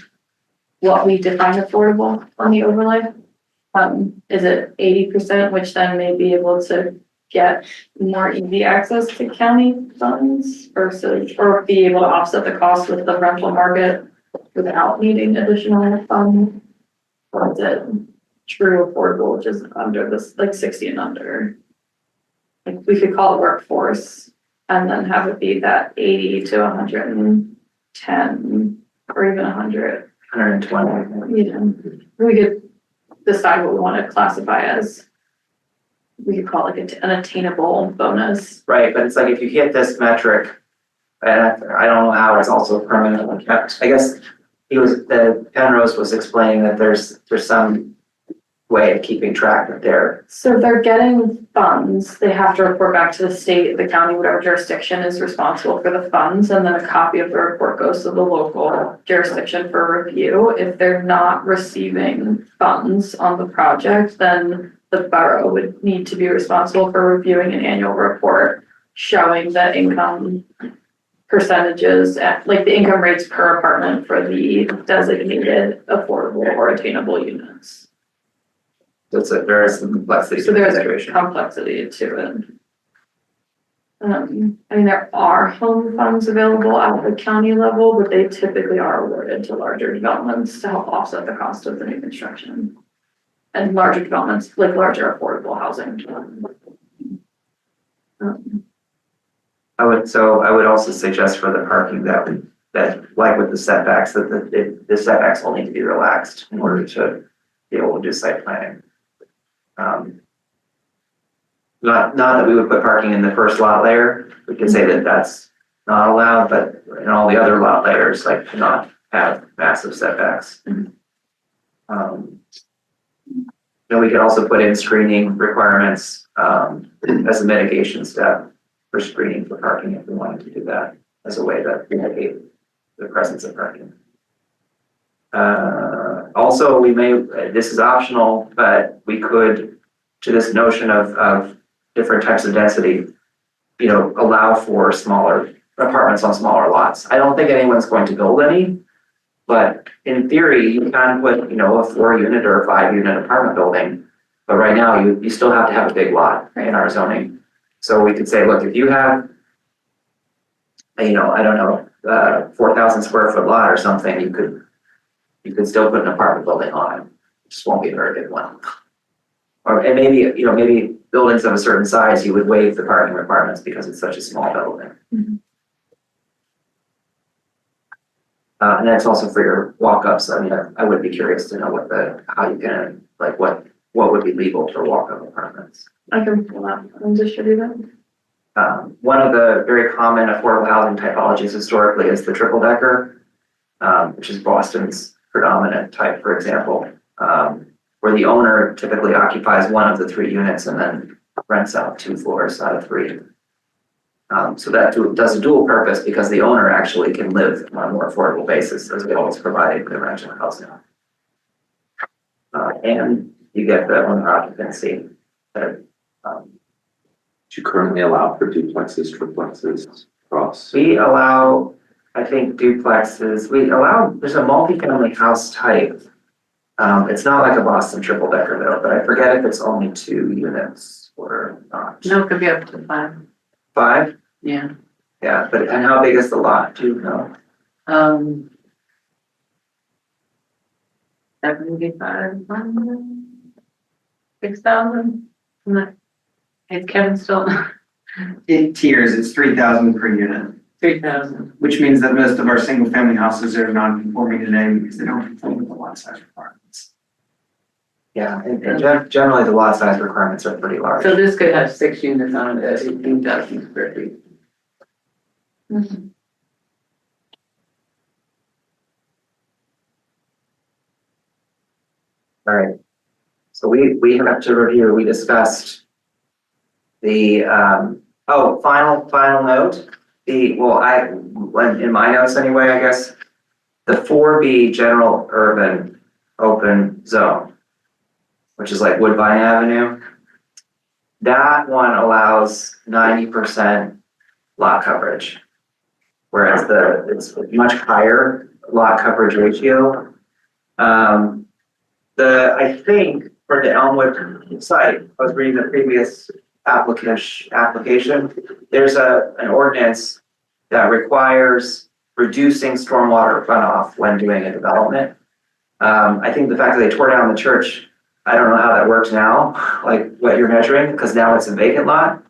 what we define affordable on the overlay. Is it 80%, which then may be able to get more easy access to county funds versus, or be able to offset the cost with the rental market without needing additional funds? Or is it true affordable, which is under this, like 60 and under? Like we could call it workforce and then have it be that 80 to 110 or even 100. 120. You know, we could decide what we want to classify as. We could call it an attainable bonus. Right, but it's like if you hit this metric, and I don't know how it's also permanently kept. I guess Penrose was explaining that there's some way of keeping track of So if they're getting funds, they have to report back to the state, the county, whatever jurisdiction is responsible for the funds, and then a copy of the report goes to the local jurisdiction for review. If they're not receiving funds on the project, then the borough would need to be responsible for reviewing an annual report showing the income percentages, like the income rates per apartment for the designated affordable or attainable units. So there is some complexity. So there's a complexity to it. I mean, there are home funds available at the county level, but they typically are awarded to larger developments to help offset the cost of the new construction. And larger developments, like larger affordable housing. I would also suggest for the parking that like with the setbacks, that the setbacks will need to be relaxed in order to be able to do site planning. Not that we would put parking in the first lot layer. We could say that that's not allowed, but in all the other lot layers, like do not have massive setbacks. Then we could also put in screening requirements as a mitigation step for screening for parking if we wanted to do that as a way to mitigate the presence of parking. Also, this is optional, but we could, to this notion of different types of density, allow for smaller apartments on smaller lots. I don't think anyone's going to build any, but in theory, you can put, a 4-unit or a 5-unit apartment building. But right now, you still have to have a big lot in our zoning. So we could say, look, if you have, 4,000 square foot lot or something, you could still put an apartment building on it. It just won't be a very big one. And maybe buildings of a certain size, you would waive the parking requirements because it's such a small building. Mm-hmm. And that's also for your walk-ups. I mean, I would be curious to know what would be legal for walk-up apartments. I can pull that and distribute them. One of the very common affordable housing typologies historically is the triple decker, which is Boston's predominant type, for example, where the owner typically occupies one of the 3 units and then rents out 2 floors out of 3. So that does a dual purpose because the owner actually can live on a more affordable basis as well as providing the rental housing. And you get the owner occupancy. Do you currently allow for duplexes, triplexes, across? We allow, I think, duplexes. There's a multifamily house type. It's not like a Boston triple decker though, but I forget if it's only 2 units or not. No, it could be up to 5. 5? Yeah. Yeah, and how big is the lot? Do you know? 75, 6,000. Is Kevin still? In tiers, it's 3,000 per unit, 3,000. which means that most of our single-family houses are non-conforming today because they don't conform with the lot size requirements. Yeah, and generally the lot size requirements are pretty large. So this could have 6 units on it at 18,000 square feet. Mm-hmm. All right. So we have to review, we discussed the, final note. in my notes anyway, I guess, the 4B general urban open zone, which is like Woodbine Avenue, that one allows 90% lot coverage. Whereas it's much higher lot coverage ratio. I think for the Elmwood site, I was reading the previous application, there's an ordinance that requires reducing stormwater runoff when doing a development. I think the fact that they tore down the church, I don't know how that works now, like what you're measuring, because now it's a vacant lot.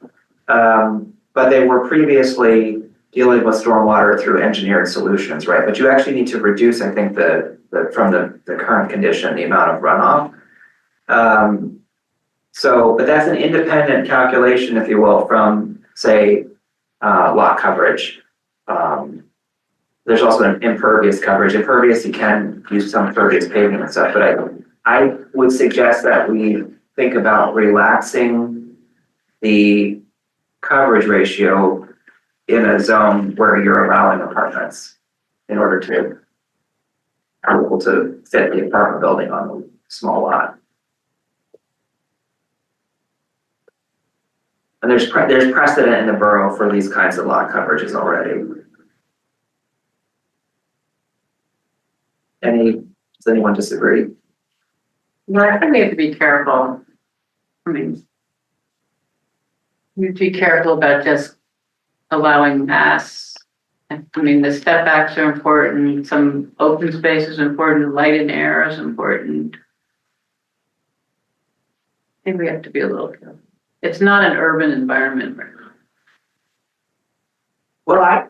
But they were previously dealing with stormwater through engineered solutions, right? But you actually need to reduce, I think, from the current condition, the amount of runoff. But that's an independent calculation, if you will, from, say, lot coverage. There's also an impervious coverage. Impervious, you can use some impervious pavement and stuff, but I would suggest that we think about relaxing the coverage ratio in a zone where you're allowing apartments in order to be able to fit the apartment building on a small lot. And there's precedent in the borough for these kinds of lot coverages already. Does anyone disagree? No, I think we have to be careful. I mean, we have to be careful about just allowing mass. I mean, the step backs are important, some open space is important, light and air is important. I think we have to be a little careful. It's not an urban environment right now. Well,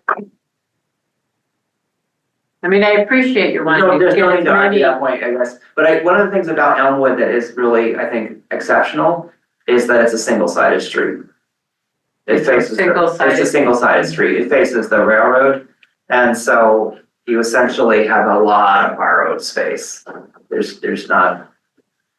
I mean, I appreciate your wanting there's to no get need as to argue many. that point, I guess. But one of the things about Elmwood that is really, I think, exceptional is that it's a single-sided street. It's a single-sided street. It faces the railroad. And so you essentially have a lot of borrowed space. There's not.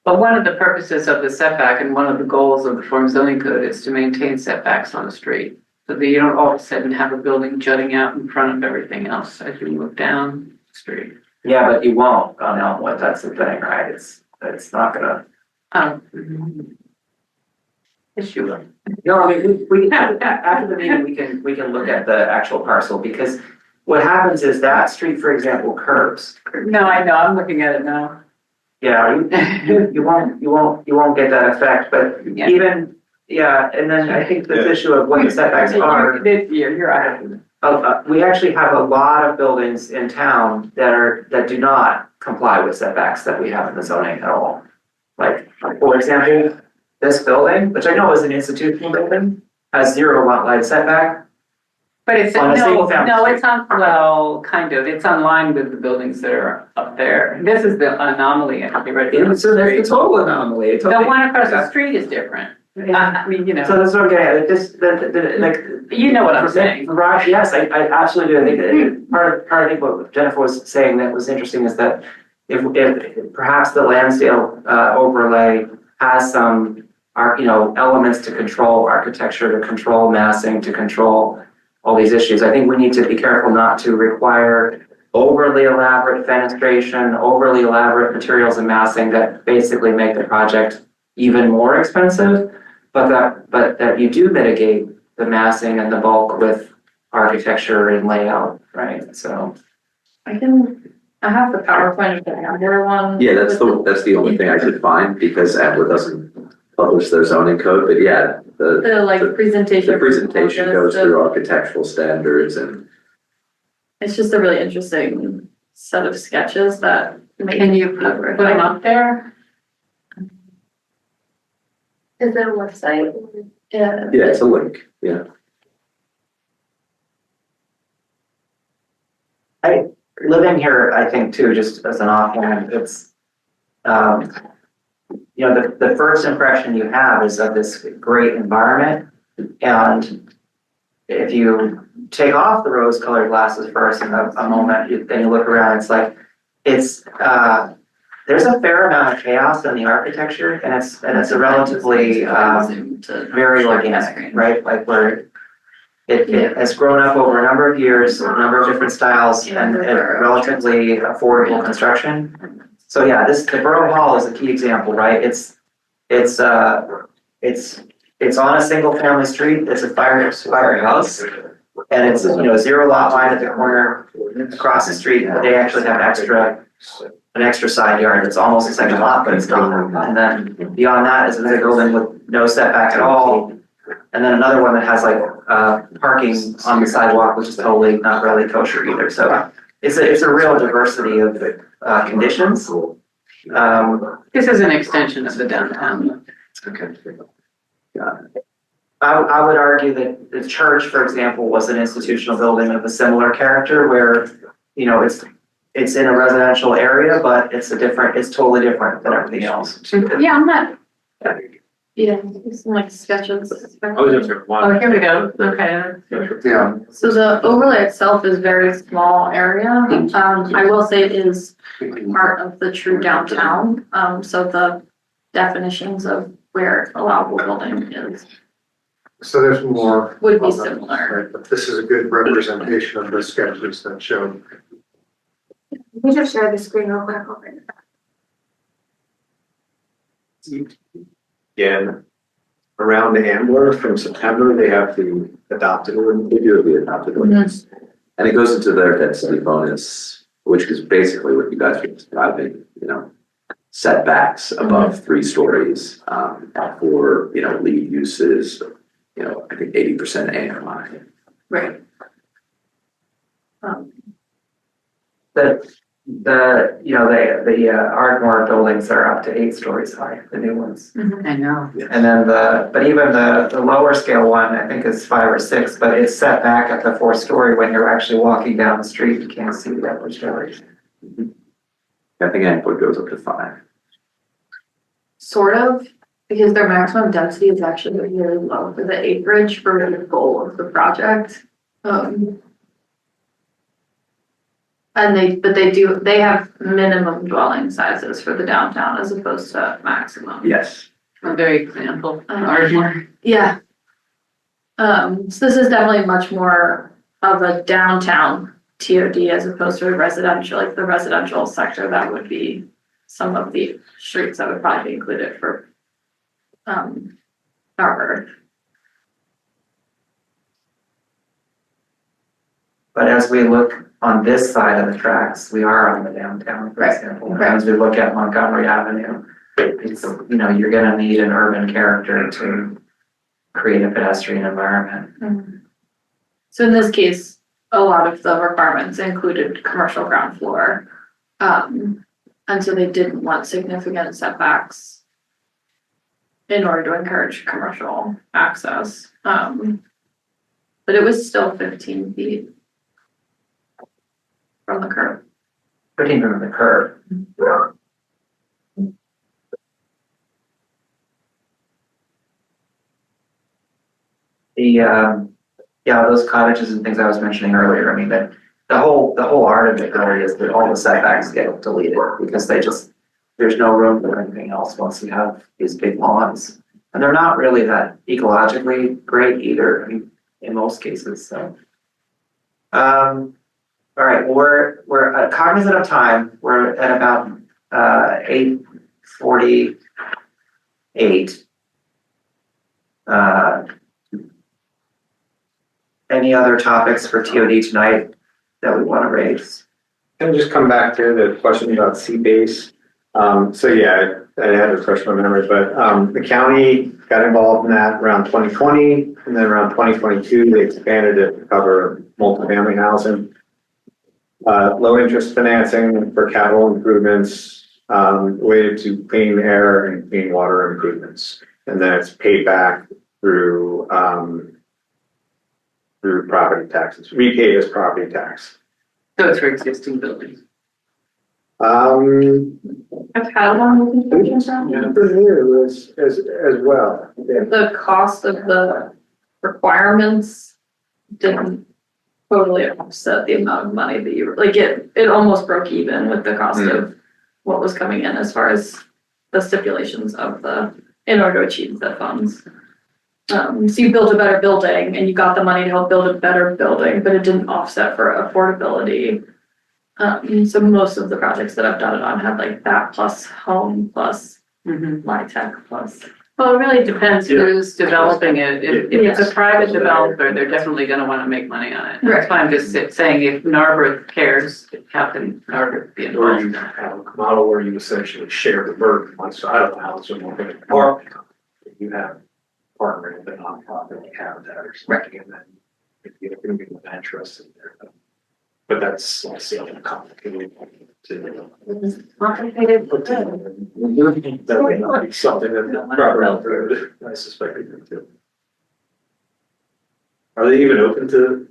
But one of the purposes of the setback and one of the goals of the Form Zoning Code is to maintain setbacks on the street. So that you don't all of a sudden have a building jutting out in front of everything else as you move down the street. Yeah, but you won't on Elmwood. That's the thing, right? It's not gonna. Issue. No, I mean, we can, after the meeting, we can look at the actual parcel, because what happens is that street, for example, curves. No, I know, I'm looking at it now. Yeah, you won't get that effect, but Yeah. even, yeah, and then I think this issue of what the setbacks are. You're right. We actually have a lot of buildings in town that do not comply with setbacks that we have in the zoning at all. Like, for example, this building, which I know is an institutional building, has 0 lot line setback. But it's, On a single no, family it's on, well, kind of, it's on line with the buildings that are up there. This is the anomaly, I think, right? So that's the total anomaly. The one across the street is different. I mean, you know. So that's what I'm getting at. Like. You know what I'm saying. Right, yes, I absolutely do. I think that part of what Jennifer was saying that was interesting is that if perhaps the Lansdale overlay has some elements to control architecture, to control massing, to control all these issues, I think we need to be careful not to require overly elaborate fenestration, overly elaborate materials and massing that basically make the project even more expensive, but that you do mitigate the massing and the bulk with architecture and layout, right? So I have the PowerPoint of the Amber one. Yeah, that's the only thing I could find, because Atwood doesn't publish their zoning code, but yeah, The presentation. the presentation goes through architectural standards, and It's just a really interesting set of sketches that make. Can you put them up there? Is there a website? Yeah. yeah, it's a link, yeah. living here, I think too, just as an offhand, it's, the first impression you have is of this great environment. And if you take off the rose-colored glasses first in a moment, then you look around, it's like, there's a fair amount of chaos in the architecture, and it's a relatively very organic, right? Like It has grown up over a number of years, a number of different styles and relatively affordable construction. So yeah, the Borough Hall is a key example, right? It's on a single family street, it's a firehouse. And it's, zero lot line at the corner across the street, but they actually have an extra side yard. It's almost a second lot, but it's not. And then beyond that is another building with no setback at all. And then another one that has parking on the sidewalk, which is totally not really kosher either. So it's a real diversity of conditions. This is an extension of the downtown. Okay. I would argue that the church, for example, was an institutional building of a similar character where, it's in a residential area, but it's totally different than everything else. Yeah, I'm not. Yeah, it's like sketches. Oh, just for one. Oh, here we go. Okay. Yeah. So the overlay itself is very small area. I will say it is part of the true downtown. So the definitions of where allowable building is So there's more. would be on that, similar. right? But this is a good representation of the sketches that show. We just share the screen real quick. Again, around Ambler from September, they have the adopted ordinance. They do have the adopted ordinance. And it goes into their density bonus, which is basically what you guys are describing, setbacks above 3 stories, for, lead uses, I think 80% AMI. Right. The Ardmore buildings are up to 8 stories high, the new ones. I know. And then but even the lower scale one, I think is 5 or 6, but it's set back at the 4th story when you're actually walking down the street, you can't see the upper stories. I think Antwerp goes up to 5. Sort of, because their maximum density is actually really low for the acreage for the goal of the project. And they have minimum dwelling sizes for the downtown as opposed to maximum. Yes. A very example. Ardmore. Yeah. So this is definitely much more of a downtown TOD as opposed to a residential, like the residential sector, that would be some of the streets that would probably be included for Narberth. But as we look on this side of the tracks, we are on the downtown, for example. And as we look at Montgomery Avenue, it's, you're gonna need an urban character to create a pedestrian environment. Mm-hmm. So in this case, a lot of the requirements included commercial ground floor. And so they didn't want significant setbacks in order to encourage commercial access. But it was still 15 feet from the curb. 15 from the curb. Those cottages and things I was mentioning earlier, I mean, the whole art of it really is that all the setbacks get deleted because there's no room for anything else once you have these big lawns. And they're not really that ecologically great either, I mean, in most cases, so. All right, we're cognizant of time. We're at about 8:48. Any other topics for TOD tonight that we want to raise? And just come back to the question about C-base. So yeah, I had to refresh my memory, but the county got involved in that around 2020, and then around 2022, they expanded it to cover multifamily housing. Low interest financing for capital improvements related to clean air and clean water improvements. And then it's paid back through property taxes, repaid as property tax. So it's for existing buildings. I've had one with construction Yeah, for here it was as well. Yeah. The cost of the requirements didn't totally offset the amount of money that you were, like it almost broke even with the cost of what was coming in as far as the stipulations of in order to achieve the funds. so you built a better building and you got the money to help build a better building, but it didn't offset for affordability. So most of the projects that I've done it on had like that plus home plus MyTech plus. Well, it really depends who's developing it. If it's a private developer, they're definitely gonna wanna make money on it. That's why I'm just saying if Narberth cares, how can Narberth be Or involved? you have a model where you essentially share the burden on side of the house and one thing apartment. You have partnering with a nonprofit, you have that or something, and then you're gonna be with interest in there. But that's also complicated to. Complicated. That may not be something that properly, I suspect it could too. Are they even open to?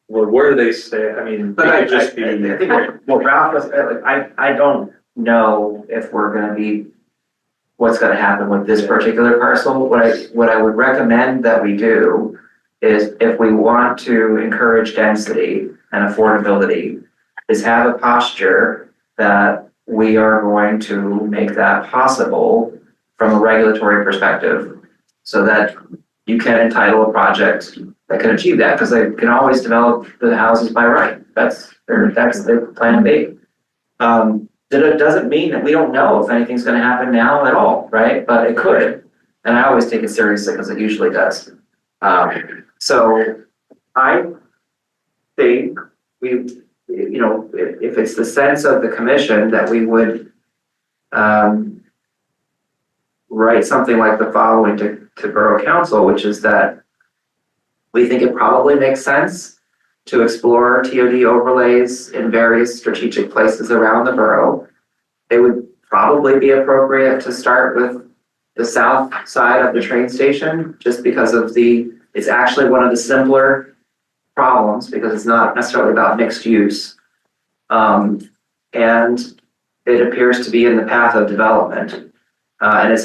Well, where do they stay? I mean, But they I could just be. think what Ralph was, I don't know if we're gonna be, what's gonna happen with this particular parcel. What I would recommend that we do is if we want to encourage density and affordability, is have a posture that we are going to make that possible from a regulatory perspective so that you can entitle a project that can achieve that, because they can always develop the houses by right. That's the plan B. That doesn't mean that we don't know if anything's gonna happen now at all, right? But it could, and I always take it seriously because it usually does. So I think we, if it's the sense of the commission that we would write something like the following to Borough Council, which is that we think it probably makes sense to explore TOD overlays in various strategic places around the borough. It would probably be appropriate to start with the south side of the train station, just because of it's actually one of the simpler problems because it's not necessarily about mixed use. And it appears to be in the path of development. And it's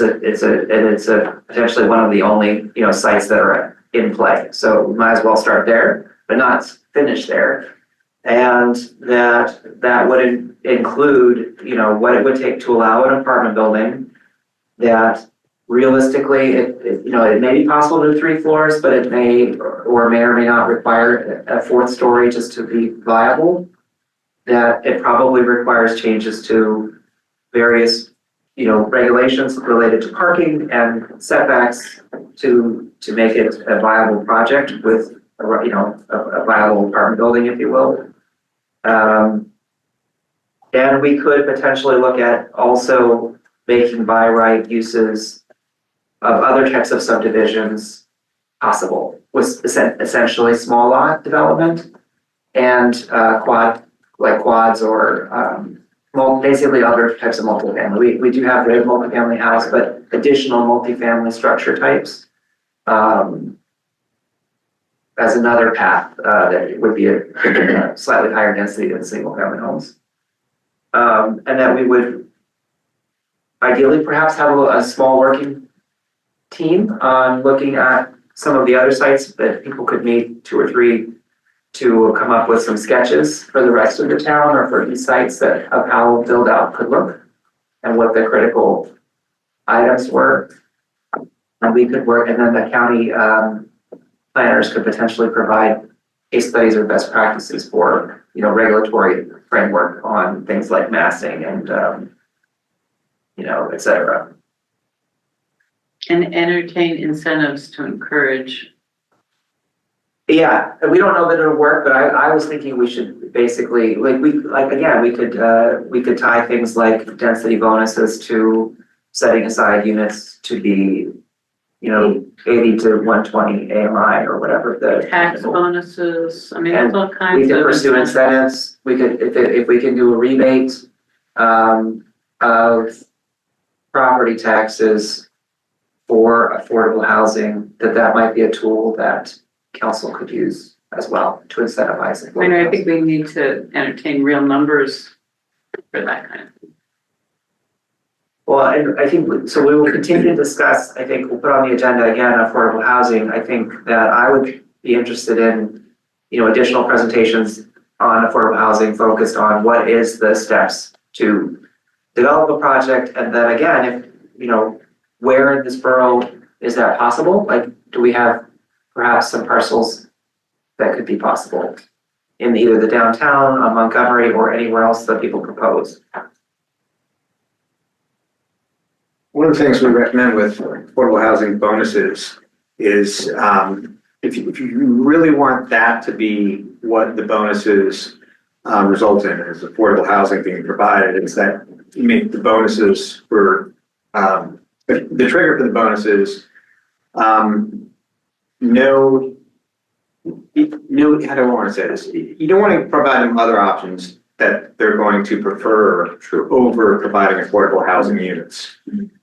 potentially one of the only, sites that are in play. So we might as well start there, but not finish there. And that would include, what it would take to allow an apartment building that realistically, it may be possible to do 3 floors, but it may or may not require a 4th story just to be viable. That it probably requires changes to various, regulations related to parking and setbacks to make it a viable project with, a viable apartment building, if you will. And we could potentially look at also making by right uses of other types of subdivisions possible, with essentially small lot development and quads or basically other types of multifamily. We do have the multifamily house, but additional multifamily structure types as another path that would be a slightly higher density than single family homes. And that we would ideally perhaps have a small working team on looking at some of the other sites that people could meet 2 or 3 to come up with some sketches for the rest of the town or for these sites of how build out could look and what the critical items were. And we could work, and then the county planners could potentially provide case studies or best practices for, regulatory framework on things like massing and, et cetera. And entertain incentives to encourage. Yeah, we don't know that it'll work, but I was thinking we should basically, we could tie things like density bonuses to setting aside units to be, 80 to 120 AMI or whatever the. Tax bonuses, I mean, And there's all kinds of. We could pursue incentives, we could, if we can do a rebate of property taxes for affordable housing, that might be a tool that council could use as well to incentivize it. I think we need to entertain real numbers for that kind of thing. Well, I think, so we will continue to discuss, I think we'll put on the agenda again, affordable housing. I think that I would be interested in, additional presentations on affordable housing focused on what is the steps to develop a project. And then again, if, where in this borough is that possible? Like, do we have perhaps some parcels that could be possible in either the downtown, on Montgomery, or anywhere else that people propose? One of the things we recommend with affordable housing bonuses is, if you really want that to be what the bonuses result in, is affordable housing being provided, is that you make the bonuses for, the trigger for the bonuses, no, how do I want to say this? You don't want to provide them other options that they're going to prefer over providing affordable housing units.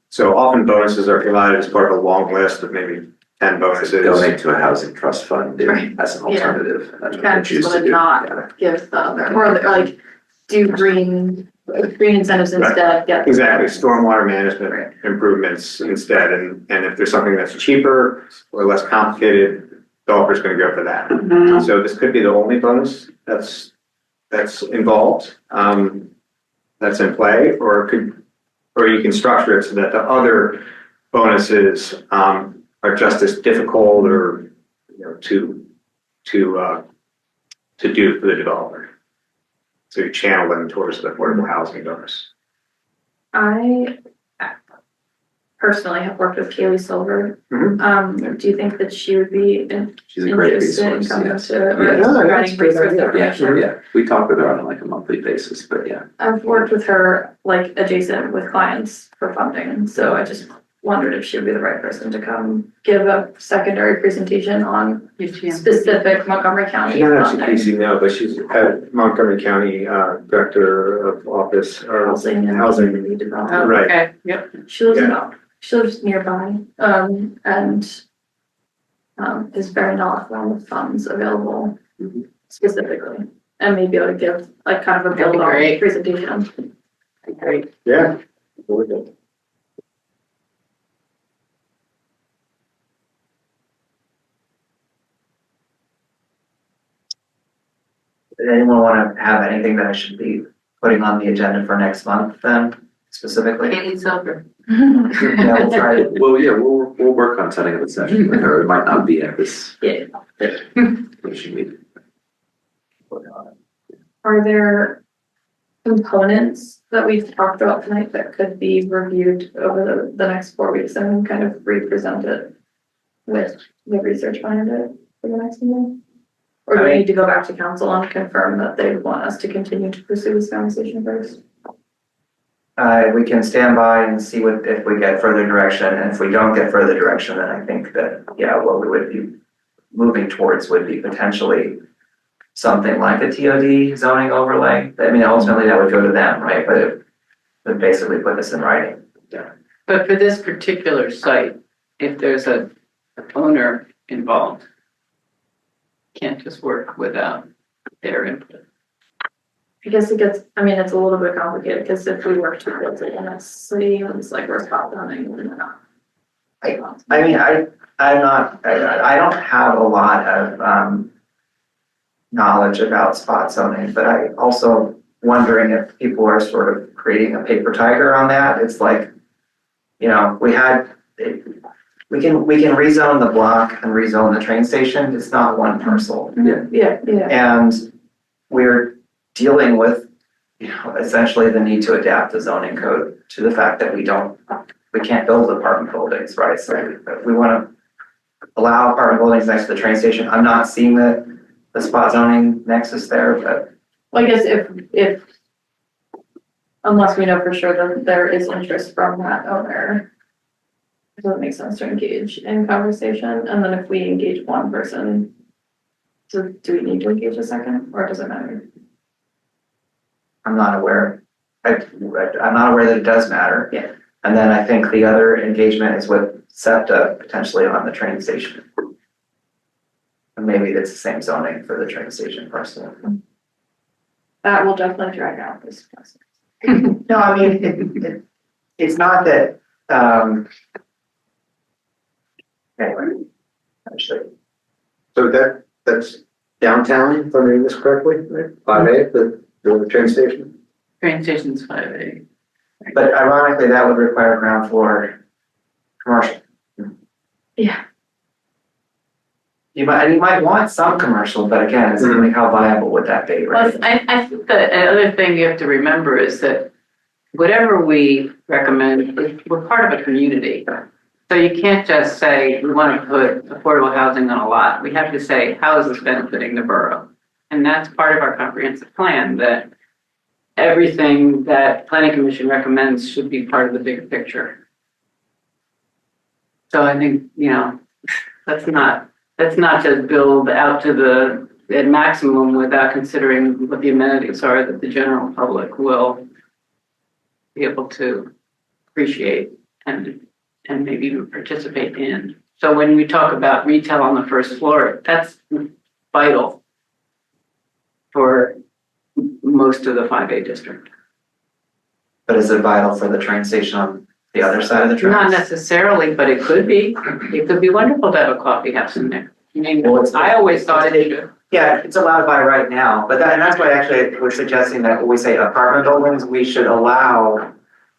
So often bonuses are provided as part of a long list of maybe 10 bonuses. Donate to a housing trust fund Right. as an Yeah. alternative. That's You what kind they of choose just to wanna do. not Yeah. give the other, or like do green incentives Right. instead, yeah. Exactly, stormwater management improvements instead, and if there's something that's cheaper or less complicated, developer's gonna go for that. Mhm. So this could be the only bonus that's involved, that's in play, or you can structure it so that the other bonuses, are just as difficult or, to do for the developer. So you channel them towards the affordable housing bonus. I personally have worked with Kaylee Silver. Mhm. Do you think that she would be She's a great interested in resource, coming yes. to, or Yeah. No, that's providing a great resource idea. Yeah, information? yeah. We talk with her on like a monthly basis, but yeah. I've worked with her like adjacent with clients for funding, so I just wondered if she would be the right person to come give a secondary presentation on specific Montgomery County She's not funding. actually PC now, but she's at Montgomery County, Director of Office, or Housing and Housing. community development. Oh, Right. okay, yep. She lives in, Yeah. she lives nearby, and is very knowledgeable on the funds available specifically, and may be able to give like kind of a That'd be build on great. presentation. Great. Yeah. Really good. Does anyone want to have anything that I should be putting on the agenda for next month then, specifically? Kaylee Silver. Yeah, we'll try to. Well, yeah, we'll work on setting up a session with her. It might not be at this Yeah. commission meeting. Are there components that we've talked about tonight that could be reviewed over the next 4 weeks and kind of re-presented with the research behind it for the next meeting? Or do we need to go back to council and confirm that they want us to continue to pursue this conversation first? We can stand by and see if we get further direction, and if we don't get further direction, then I think that, yeah, what we would be moving towards would be potentially something like a TOD zoning overlay. I mean, ultimately that would go to them, right? But it would basically put this in writing. But for this particular site, if there's a owner involved, can't just work without their input. I guess it gets, I mean, it's a little bit complicated because if we work towards it in a city, it's like we're spot zoning. I mean, I don't have a lot of, knowledge about spot zoning, but I also wondering if people are sort of creating a paper tiger on that. It's like, we can rezone the block and rezone the train station. It's not one parcel. Yeah. And we're dealing with, essentially the need to adapt the zoning code to the fact that we can't build apartment buildings, right? So we want to allow apartment buildings next to the train station. I'm not seeing the spot zoning nexus there, but Well, I guess if, unless we know for sure that there is interest from that owner, it doesn't make sense to engage in conversation, and then if we engage one person, do we need to engage a second, or does it matter? I'm not aware. I'm not aware that it does matter. Yeah. And then I think the other engagement is with SEPTA potentially on the train station. And maybe it's the same zoning for the train station parcel. That will definitely drag out this process. No, I mean, it's not that, anyway, actually, So that's downtown, if I'm reading this correctly, right? 5A, the train station? Train station's 5A. but ironically, that would require ground floor commercial. You might want some commercial, but again, it's like how viable would that be, Well, right? I think the other thing you have to remember is that whatever we recommend, we're part of a community. So you can't just say, we want to put affordable housing on a lot. We have to say, how is this benefiting the borough? And that's part of our comprehensive plan, that everything that planning commission recommends should be part of the big picture. So I think, let's not just build out to the at maximum without considering what the amenities are that the general public will be able to appreciate and maybe even participate in. So when we talk about retail on the first floor, that's vital for most of the 5A district. But is it vital for the train station on the other side of the tracks? Not necessarily, but it could be. It could be wonderful to have a coffee house in there. I mean, Well, it's- I always thought it should. Yeah, it's allowed by right now, but and that's why actually we're suggesting that when we say apartment buildings, we should allow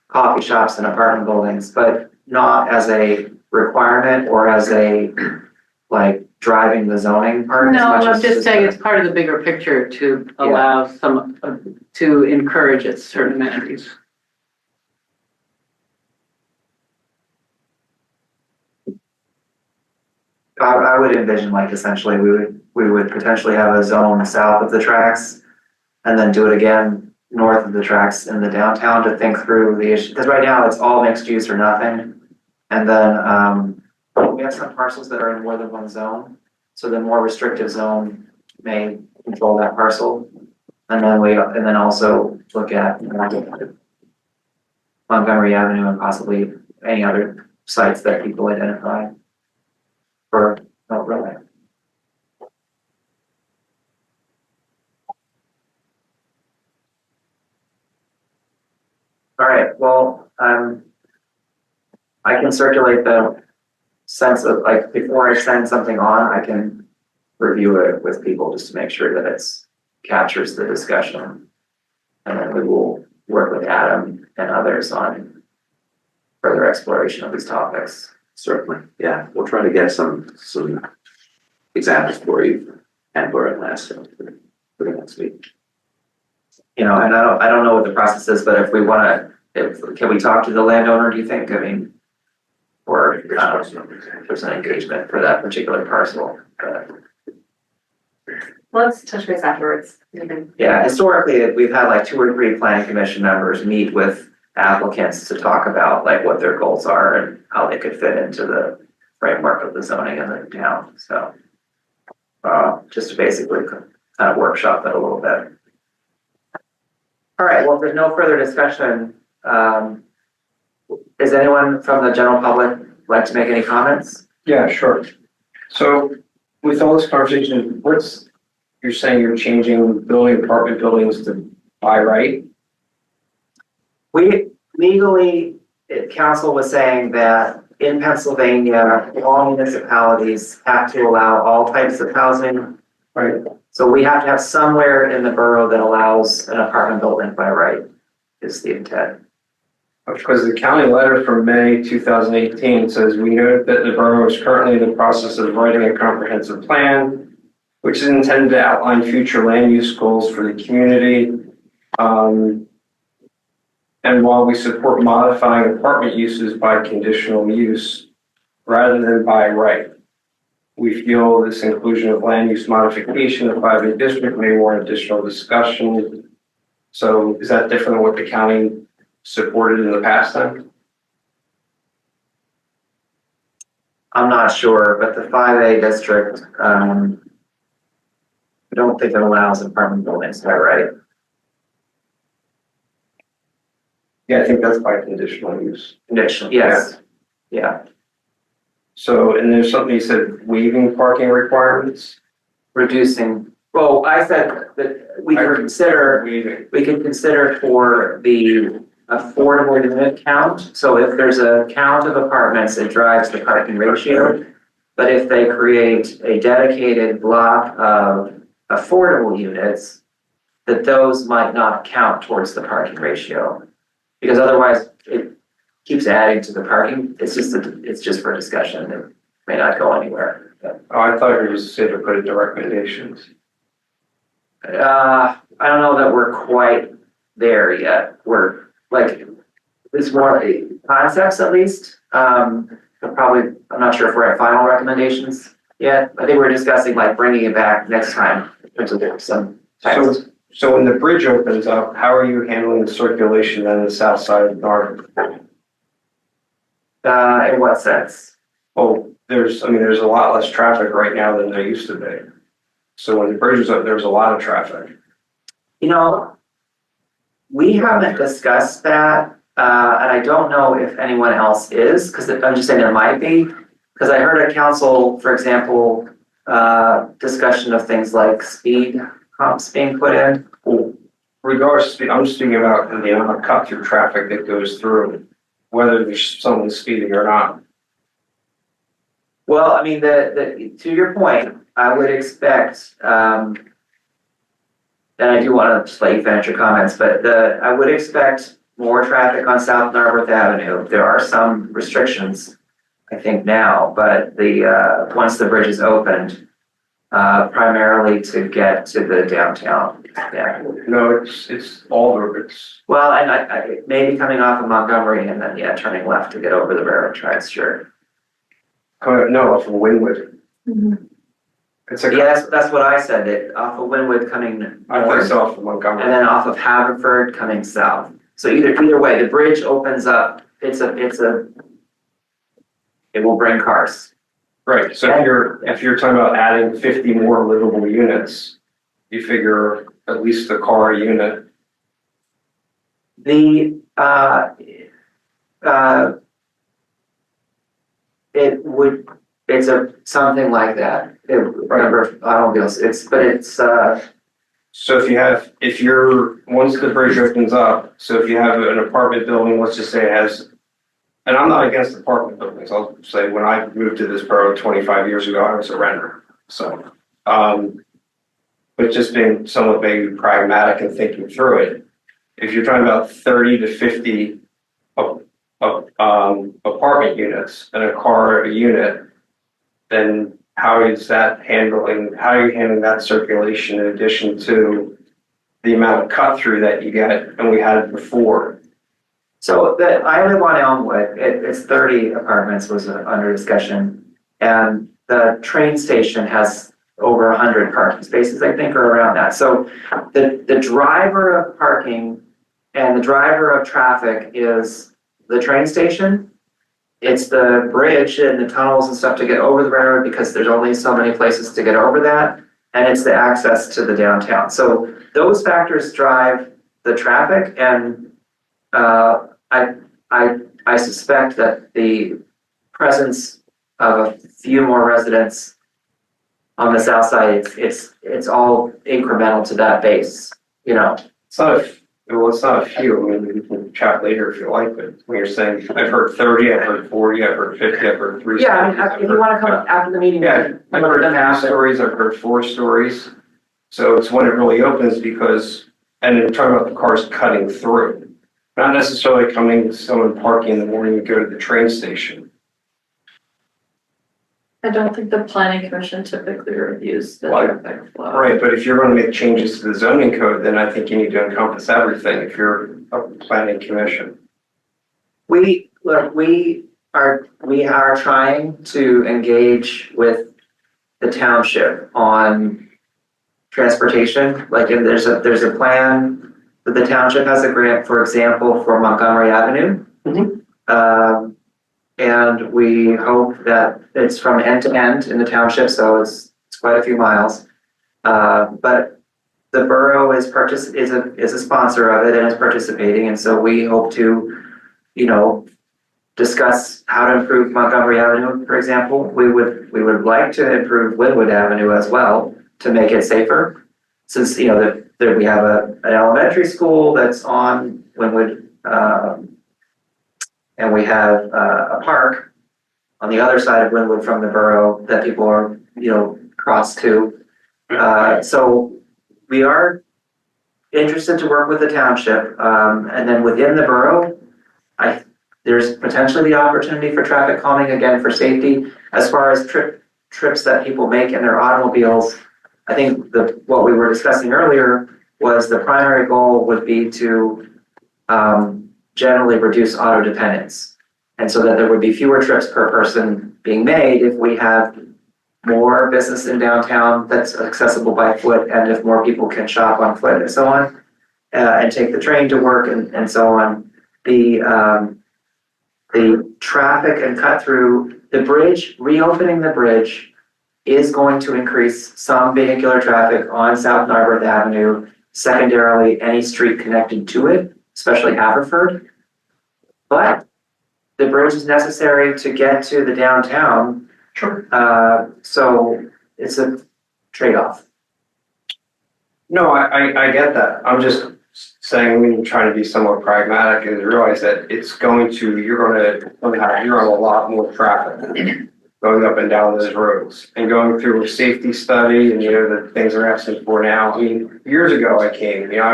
coffee shops in apartment buildings, but not as a requirement or as a, like, driving the zoning part. as No, much I'm as just saying it's part of the bigger picture to allow some, to encourage its certain amenities. I would envision like essentially we would potentially have a zone south of the tracks and then do it again north of the tracks in the downtown to think through the issue. Because right now it's all mixed use or nothing. And then we have some parcels that are in more than one zone. So the more restrictive zone may control that parcel. And then also look at Montgomery Avenue and possibly any other sites that people identify for railway. All right, well, I can circulate the sense of, like, before I send something on, I can review it with people just to make sure that it's captures the discussion. And then we will work with Adam and others on further exploration of these topics. Certainly, yeah, we'll try to get some examples for you and for it last for the next week. And I don't know what the process is, but if we want to, can we talk to the landowner, do you think? I mean, or there's an engagement for that particular parcel. Let's touch base afterwards. Yeah, historically, we've had like 2 or 3 planning commission members meet with applicants to talk about like what their goals are and how they could fit into the framework of the zoning in the town. So just to basically kind of workshop it a little bit. All right, well, if there's no further discussion, is anyone from the general public like to make any comments? Yeah, sure. So with all this conversation, you're saying you're changing apartment buildings to by right? We legally, council was saying that in Pennsylvania, all municipalities have to allow all types of housing. Right. So we have to have somewhere in the borough that allows an apartment building by right, is the intent. Because the county letter from May 2018 says, we note that the borough is currently in the process of writing a comprehensive plan, which is intended to outline future land use goals for the community. And while we support modifying apartment uses by conditional use rather than by right, we feel this inclusion of land use modification of 5A district may warrant additional discussion. So is that different than what the county supported in the past then? I'm not sure, but the 5A district, I don't think it allows apartment buildings by right. Yeah, I think that's by conditional use. Conditional, yes, yeah. So, and there's something you said, waiving parking requirements? Reducing, well, I said that we could consider, we could consider for the affordable unit count. So if there's a count of apartments, it drives the parking ratio. But if they create a dedicated block of affordable units, that those might not count towards the parking ratio. Because otherwise it keeps adding to the parking. It's just for discussion. may not go anywhere. Oh, I thought you were just saying to put it to recommendations. I don't know that we're quite there yet. We're like, it's more concepts at least. But probably, I'm not sure if we're at final recommendations yet. I think we're discussing like bringing it back next time in terms of some text. So when the bridge opens up, how are you handling the circulation on the south side of Narberth? In what sense? Oh, there's a lot less traffic right now than there used to be. So when the bridge is up, there's a lot of traffic. You know, we haven't discussed that, and I don't know if anyone else is, because I'm just saying there might be. Because I heard at council, for example, discussion of things like speed humps being put in. Regards to, I'm just thinking about the amount of cut through traffic that goes through, whether there's someone speeding or not. Well, I mean, to your point, I would expect, and I do want to just let you finish your comments, but I would expect more traffic on South Narberth Avenue. There are some restrictions, I think now, but once the bridge is opened, primarily to get to the downtown. Yeah. No, it's all the, it's. Well, and I maybe coming off of Montgomery and then, turning left to get over the railroad tracks, sure. No, from Wynwood. Mm-hmm. It's like. Yeah, that's what I said, that off of Wynwood coming I thought north, it's off of Montgomery. and then off of Haverford coming south. So either way, the bridge opens up, it will bring cars. Right, so if you're talking about adding 50 more livable units, you figure at least a car a unit. It's something like that. Number of automobiles, So once the bridge opens up, so if you have an apartment building, let's just say it has, and I'm not against apartment buildings, I'll say when I moved to this borough 25 years ago, I was a renter, so. But just being somewhat maybe pragmatic and thinking through it, if you're talking about 30 to 50 apartment units and a car a unit, then how are you handling that circulation in addition to the amount of cut through that you get and we had before? So I live on Elmwood, it's 30 apartments was under discussion, and the train station has over 100 parking spaces, I think, or around that. So the driver of parking and the driver of traffic is the train station. It's the bridge and the tunnels and stuff to get over the railroad because there's only so many places to get over that. And it's the access to the downtown. So those factors drive the traffic, and I suspect that the presence of a few more residents on the south side, it's all incremental to that base, It's not a few. I mean, we can chat later if you like, but when you're saying, I've heard 30, I've heard 40, I've heard 50, I've heard 3 Yeah, I stories. mean, if you want to come after the meeting. Yeah, I've heard 3 stories, I've heard 4 stories. So it's when it really opens and you're talking about the cars cutting through. Not necessarily someone parking in the morning to go to the train station. I don't think the planning commission typically reviews the Right. traffic flow. Right, but if you're going to make changes to the zoning code, then I think you need to encompass everything if you're a planning commission. We are trying to engage with the township on transportation. Like, if there's a plan that the township has a grant, for example, for Montgomery Avenue. And we hope that it's from end to end in the township, so it's quite a few miles. But the borough is a sponsor of it and is participating, and so we hope to, discuss how to improve Montgomery Avenue, for example. We would like to improve Wynwood Avenue as well to make it safer, since we have an elementary school that's on Wynwood. And we have a park on the other side of Wynwood from the borough that people are, cross to. So we are interested to work with the township. And then within the borough, there's potentially the opportunity for traffic calming, again, for safety. As far as trips that people make in their automobiles, I think what we were discussing earlier was the primary goal would be to generally reduce auto dependence. And so that there would be fewer trips per person being made if we have more business in downtown that's accessible by foot, and if more people can shop on foot and so on, and take the train to work and so on. The traffic and cut through the bridge, reopening the bridge is going to increase some vehicular traffic on South Narberth Avenue, secondarily, any street connected to it, especially Haverford. But the bridge is necessary to get to the downtown. Sure. So it's a trade-off. No, I get that. I'm just saying, we trying to be somewhat pragmatic and realize that you're on a lot more traffic going up and down those roads and going through a safety study and, the things they're asking for now. I mean, years ago I came, I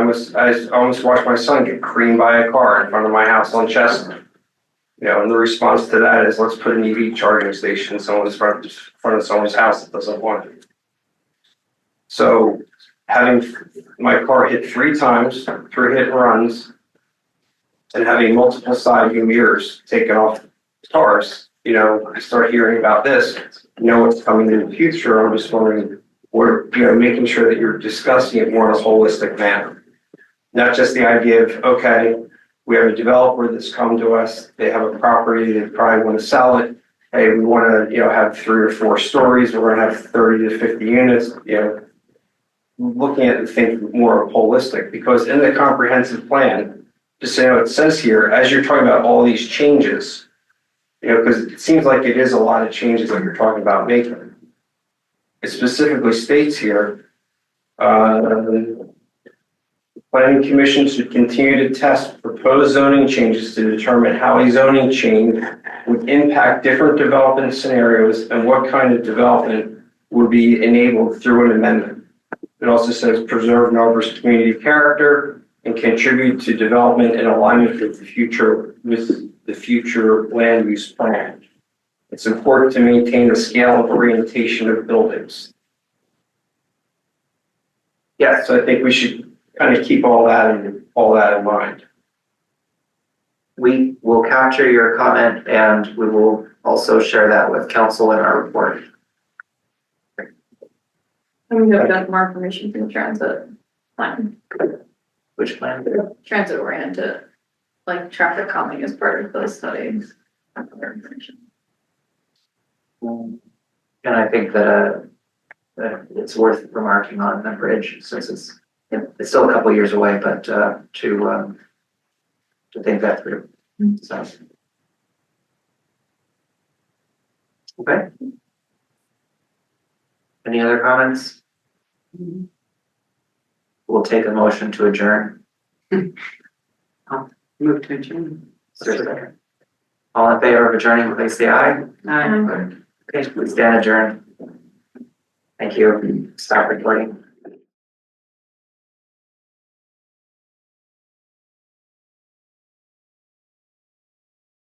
almost watched my son get creamed by a car in front of my house on Chestnut. And the response to that is, let's put an EV charging station in someone's front of someone's house that doesn't want it. So having my car hit 3 times, 3 hit and runs, and having multiple side view mirrors taken off cars, I start hearing about this, what's coming in the future. I'm just wondering, making sure that you're discussing it more in a holistic manner. Not just the idea of, okay, we have a developer that's come to us, they have a property, they probably want to sell it. Hey, we want to, have 3 or 4 stories, we're going to have 30 to 50 units, looking at the thing more holistic, because in the comprehensive plan, just so it says here, as you're talking about all these changes, because it seems like it is a lot of changes that you're talking about making. It specifically states here, the Planning Commission should continue to test proposed zoning changes to determine how a zoning change would impact different development scenarios and what kind of development would be enabled through an amendment. It also says preserve Narberth's community character and contribute to development in alignment with the future land use plan. It's important to maintain the scale and orientation of buildings. Yeah, so I think we should kind of keep all that in mind. We will capture your comment and we will also share that with council in our report. And we have got more information from the transit plan. Which plan? Transit oriented, like traffic calming as part of those studies. Other information. And I think that it's worth remarking on the bridge, since it's still a couple of years away, but to think that through. So. Okay. Any other comments? We'll take a motion to adjourn. Move to adjourn. All in favor of adjourning, please say aye. Aye. Okay, please stand adjourned. Thank you. Stop recording.